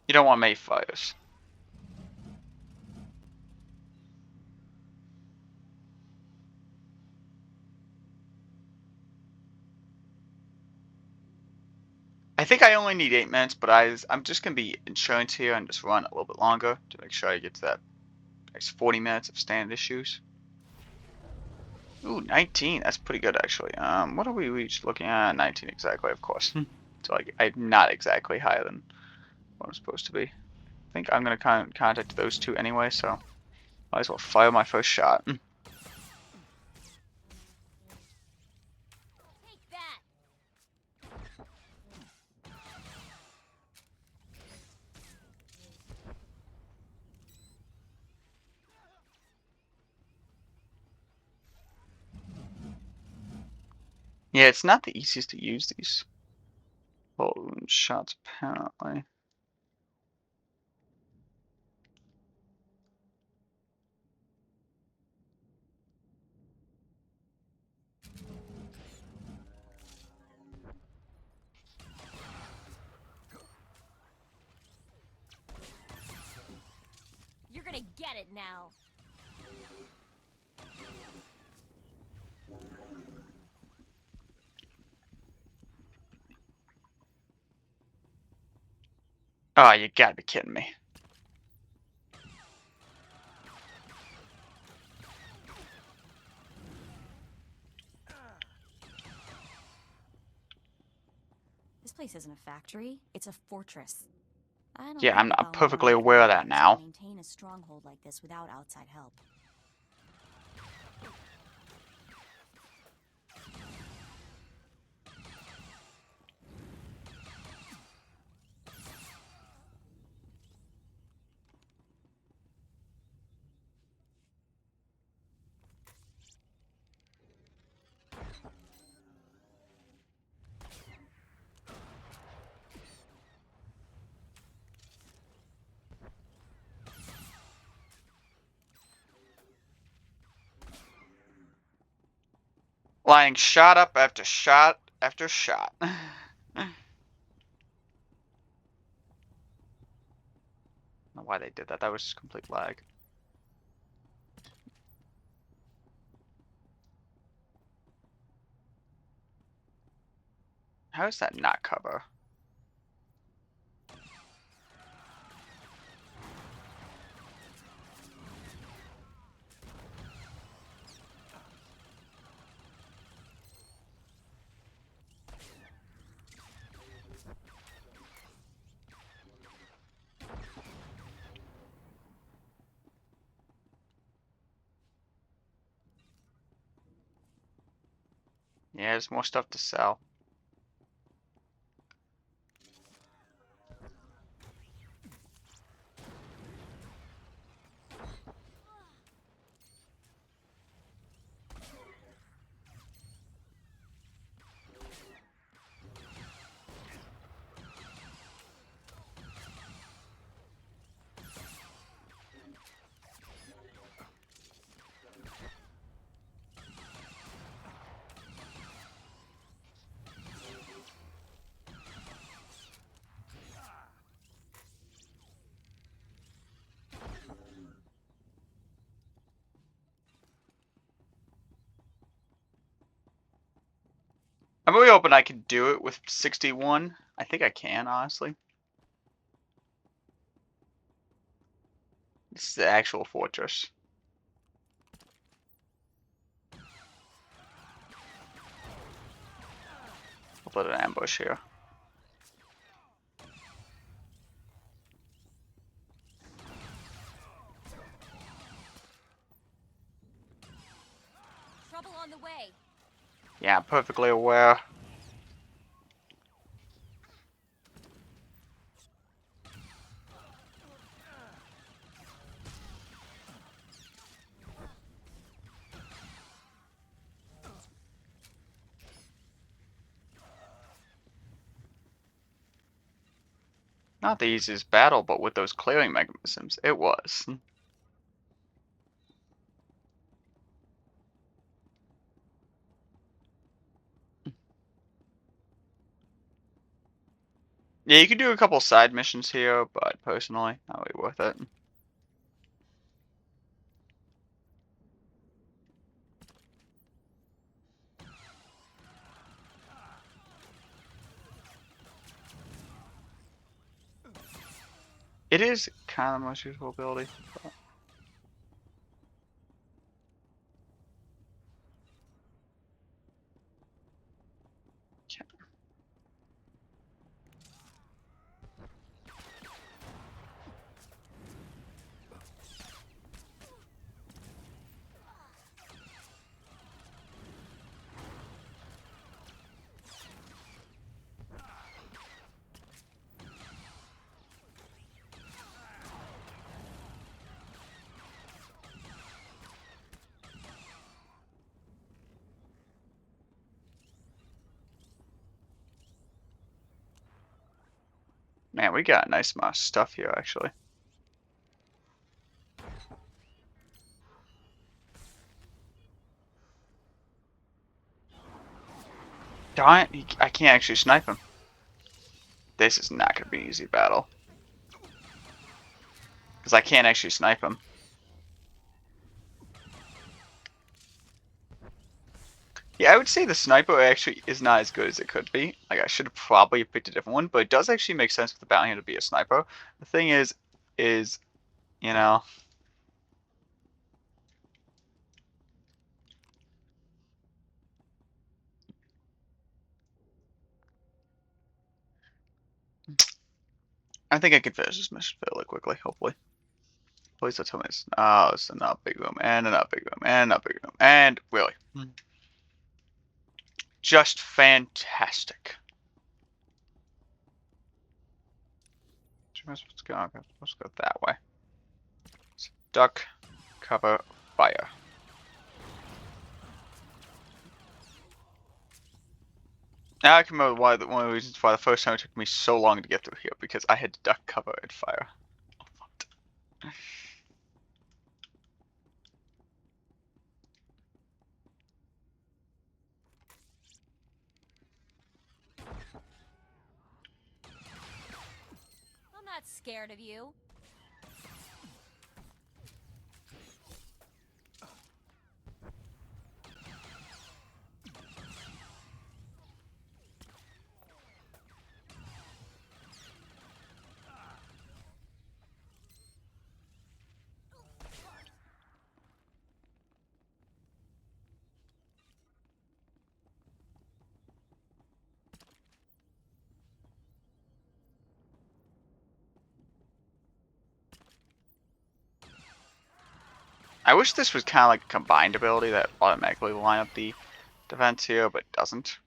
You don't want many fires. I think I only need 8 minutes, but I'm just going to be insurance here and just run a little bit longer to make sure I get to that next 40 minutes of standard issues. Ooh, 19. That's pretty good, actually. What are we reached looking at? 19 exactly, of course. So like, I'm not exactly higher than what I'm supposed to be. I think I'm going to contact those two anyway, so might as well fire my first shot. Yeah, it's not the easiest to use these balloon shots, apparently. I get it now. Oh, you gotta be kidding me. This place isn't a factory, it's a fortress. I don't Yeah, think I'm the perfectly Belmont aware of that Commanders now. can maintain a stronghold like this without outside help. Flying shot up after shot after shot. I don't know why they did that. That was just complete lag. How is that not cover? Yeah, there's more stuff to sell. I'm really hoping I can do it with 61. I think I can, honestly. This is the actual fortress. I'll put an ambush here. Trouble on the way. Yeah, I'm perfectly aware. Not the easiest battle, but with those clearing mechanisms, it was. Yeah, you can do a couple side missions here, but personally, not really worth it. It is kind of the most useful ability. But... Man, we got a nice amount of stuff here, actually. Darn it, I can't actually snipe him. This is not going to be an easy battle. Because I can't actually snipe him. Yeah, I would say the sniper actually is not as good as it could be. Like, I should have probably picked a different one, but it does actually make sense for the bounty hunter to be a sniper. The thing is, you know, I think I can finish this mission fairly quickly, hopefully. Please don't tell me it's, oh, it's another big room, and another big room, and another big room, and really. Just fantastic. Let's go that way. Duck, cover, fire. Now I can remember why one of the reasons why the first time it took me so long to get through here, because I had to duck, cover, and fire. I'm not scared of you. I wish this was kind of like a combined ability that automatically line up the defense here, but it doesn't.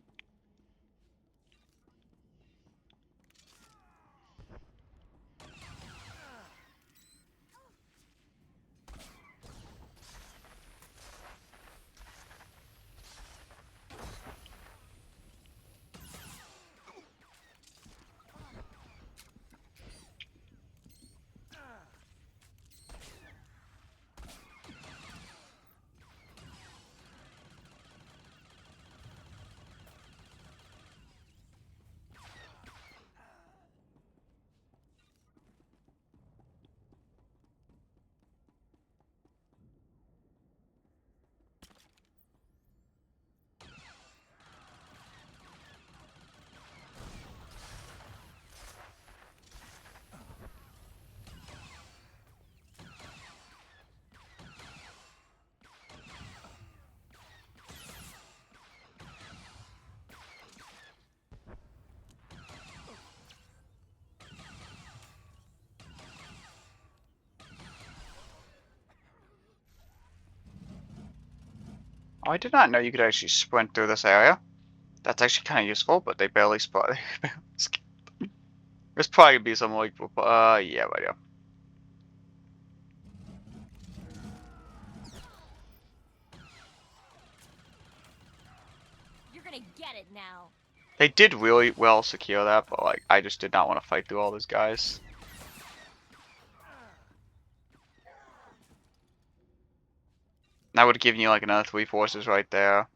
Oh, I did not know you could actually sprint through this area. That's actually kind of useful, but they barely spot. There's probably gonna be some like, yeah, right here. You're gonna get it now. They did really well secure that, but like, I just did not want to fight through all those guys. That would have given you like another 3 forces right there.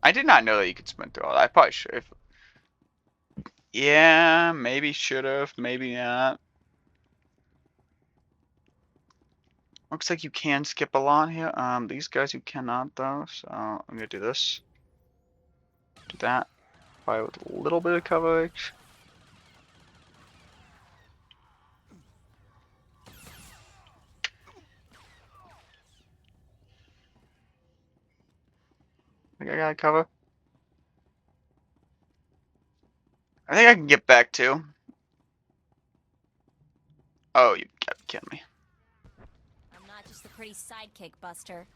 I did not know that you could sprint through all that. I probably should have. Yeah, maybe should have, maybe not. Looks like you can skip a lot here. These guys you cannot though, so I'm gonna do this. Do that. Probably with a little bit of coverage. I think I got cover. I think I can get back too. Oh, you gotta be kidding me. I'm not just a pretty sidekick, Buster.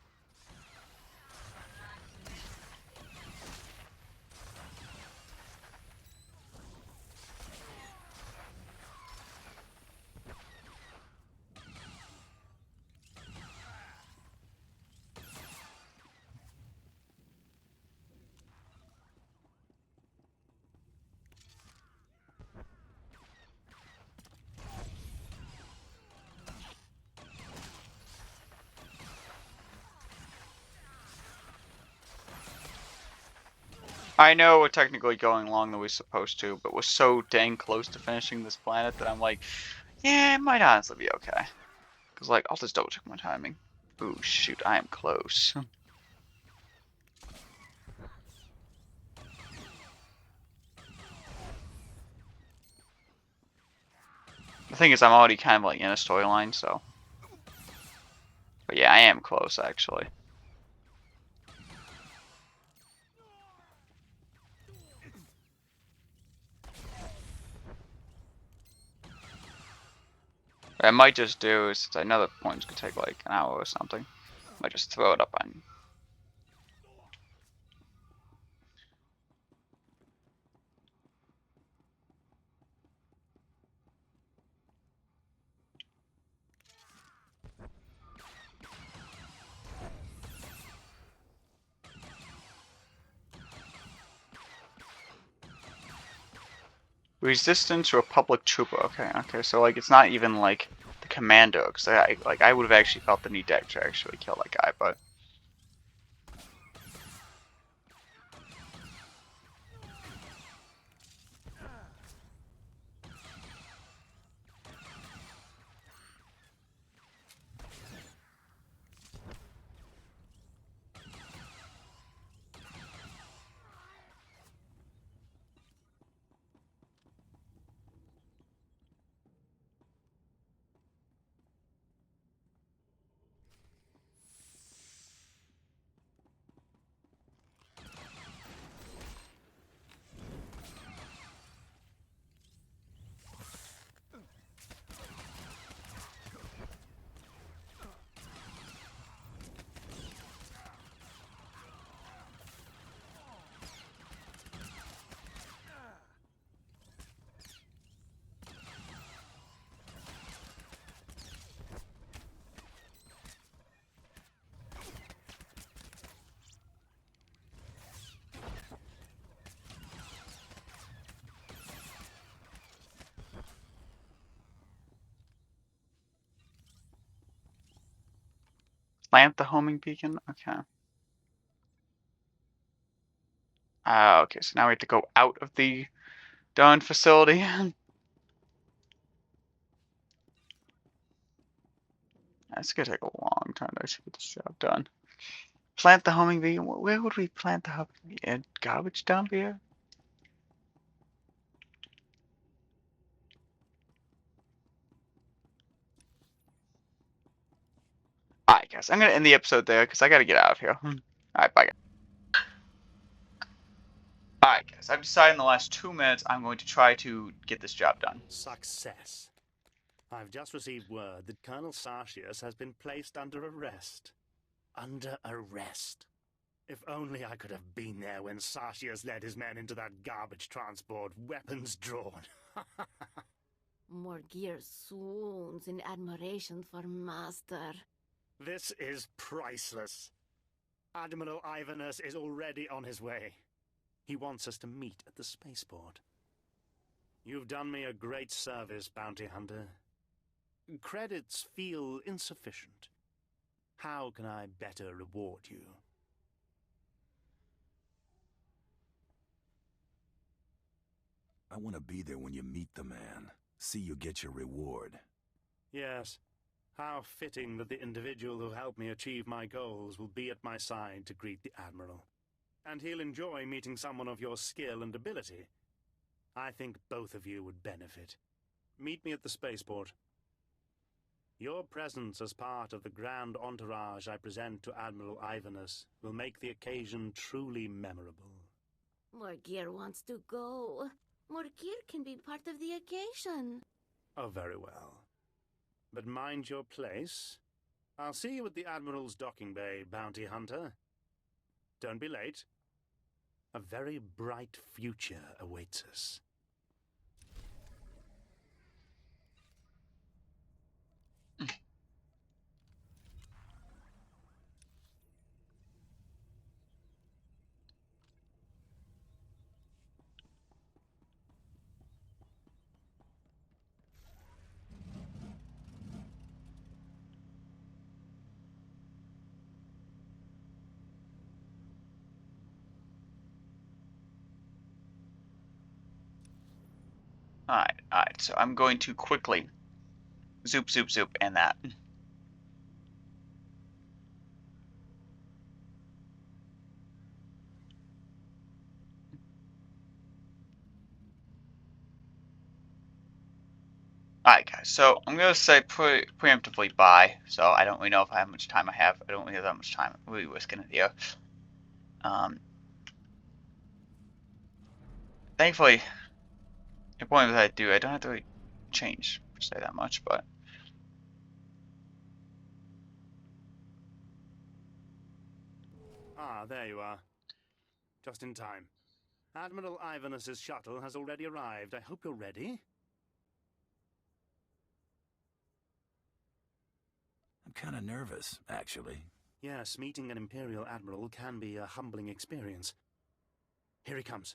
I know we're technically going longer than we're supposed to, but we're so dang close to finishing this planet that I'm like, yeah, it might honestly be okay. Cause like, I'll just double check my timing. Ooh, shoot, I am close. The thing is, I'm already kind of like in a storyline, so. But yeah, I am close actually. What I might just do is, since I know the points could take like an hour or something, I might just throw it up on. Resistance Republic Trooper. Okay. So like, it's not even like the Commando, because I would have actually felt the need to actually kill that guy, but. Plant the homing beacon? Okay. Okay, so now we have to go out of the darn facility. That's gonna take a long time to actually get this job done. Plant the homing beacon? Where would we plant the homing beacon? A garbage dump here? Alright, guys, I'm gonna end the episode there because I gotta get out of here. Alright, bye, guys. Alright, guys, I've decided in the last 2 minutes I'm going to try to get this job done. Success. I've just received word that Colonel Sartius has been placed under arrest. Under arrest. If only I could have been there when Sartius led his men into that garbage transport, weapons drawn. Morgir swoons in admiration for Master. This is priceless. Admiral Ivanus is already on his way. He wants us to meet at the spaceport. You've done me a great service, Bounty Hunter. Credits feel insufficient. How can I better reward you? I want to be there when you meet the man. See you get your reward. Yes. How fitting that the individual who helped me achieve my goals will be at my side to greet the Admiral. And he'll enjoy meeting someone of your skill and ability. I think both of you would benefit. Meet me at the spaceport. Your presence as part of the grand entourage I present to Admiral Ivanus will make the occasion truly memorable. Morgir wants to go. Morgir can be part of the occasion. Oh, very well. But mind your place. I'll see you at the Admiral's docking bay, Bounty Hunter. Don't be late. A very bright future awaits us. Alright, so I'm going to quickly zoop, and that. Alright, guys, so I'm going to say preemptively bye. So I don't really know if I have much time I have. I don't really have that much time. I'm really risking it here. Thankfully, the point that I do, I don't have to really change, say that much, but... Ah, there you are. Just in time. Admiral Ivanus's shuttle has already arrived. I hope you're ready. I'm kind of nervous, actually. Yes, meeting an Imperial Admiral can be a humbling experience. Here he comes.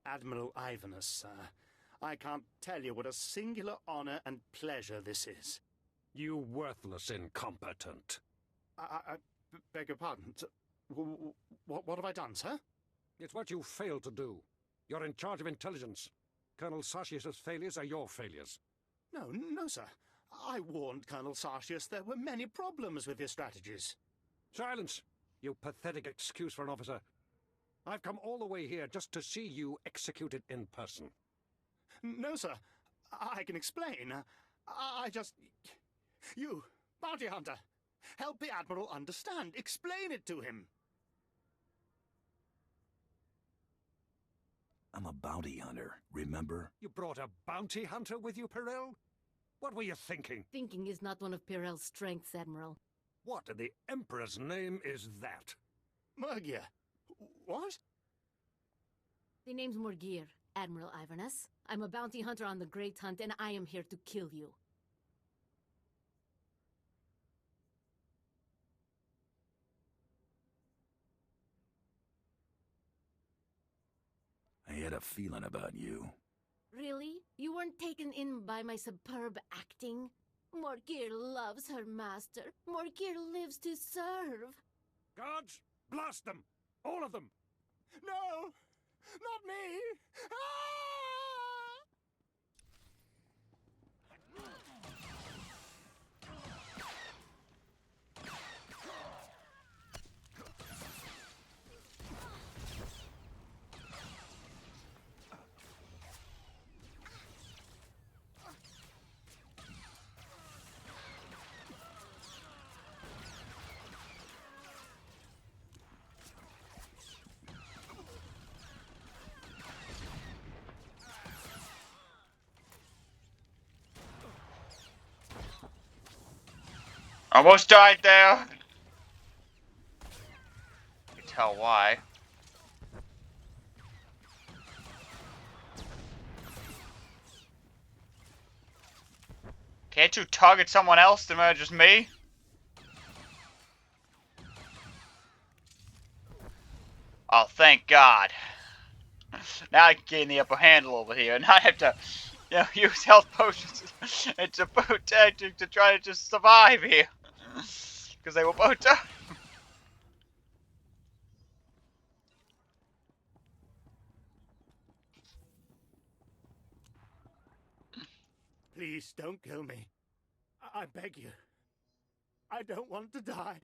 Admiral Ivanus, sir. I can't tell you what a singular honor and pleasure this is. You worthless incompetent. I beg your pardon. What have I done, sir? It's what you failed to do. You're in charge of intelligence. Colonel Sartius's failures are your failures. No, sir. I warned Colonel Sartius there were many problems with his strategies. Silence! You pathetic excuse for an officer. I've come all the way here just to see you executed in person. No, sir. I can explain. I just... You, bounty hunter, help the Admiral understand. Explain it to him. I'm a bounty hunter, remember? You brought a bounty hunter with you, Pirel? What were you thinking? Thinking is not one of Pirel's strengths, Admiral. What in the Emperor's name is that? Murgia. What? The name's Morgir, Admiral Ivanus. I'm a bounty hunter on the Great Hunt, and I am here to kill you. I had a feeling about you. Really? You weren't taken in by my superb acting? Morgir loves her master. Morgir lives to serve. Guards, blast them! All of them! No! Not me! Ah! Almost died there! You can tell why. Can't you target someone else than just me? Oh, thank God. Now I can gain the upper handle over here, and I have to, use health potions and to protect to try to just survive here. Because they will both die. Please don't kill me. I beg you. I don't want to die.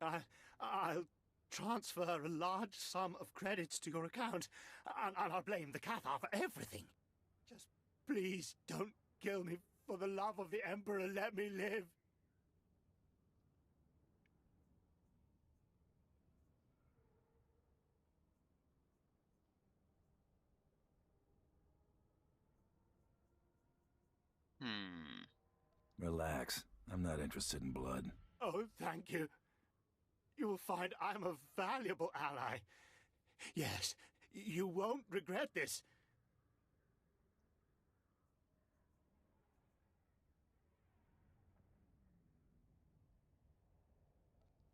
I'll transfer a large sum of credits to your account, and I'll blame the Cathar for everything. Just please don't kill me. For the love of the Emperor, let me live. Relax. I'm not interested in blood. Oh, thank you. You will find I'm a valuable ally. Yes, you won't regret this.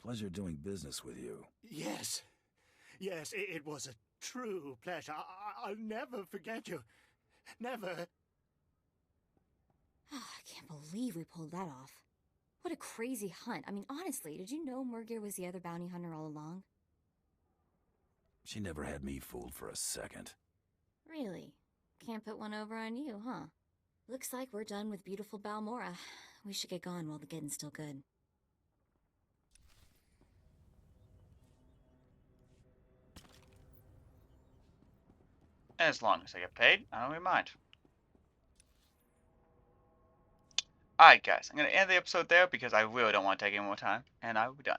Pleasure doing business with you. Yes. Yes, it was a true pleasure. I'll never forget you. Never. I can't believe we pulled that off. What a crazy hunt. I mean, honestly, did you know Morgir was the other bounty hunter all along? She never had me fooled for a second. Really? Can't put one over on you, huh? Looks like we're done with beautiful Balmora. We should get going while the getting's still good. As long as I get paid, I don't really mind. Alright guys, I'm going to end the episode there because I really don't want to take any more time, and I will be done.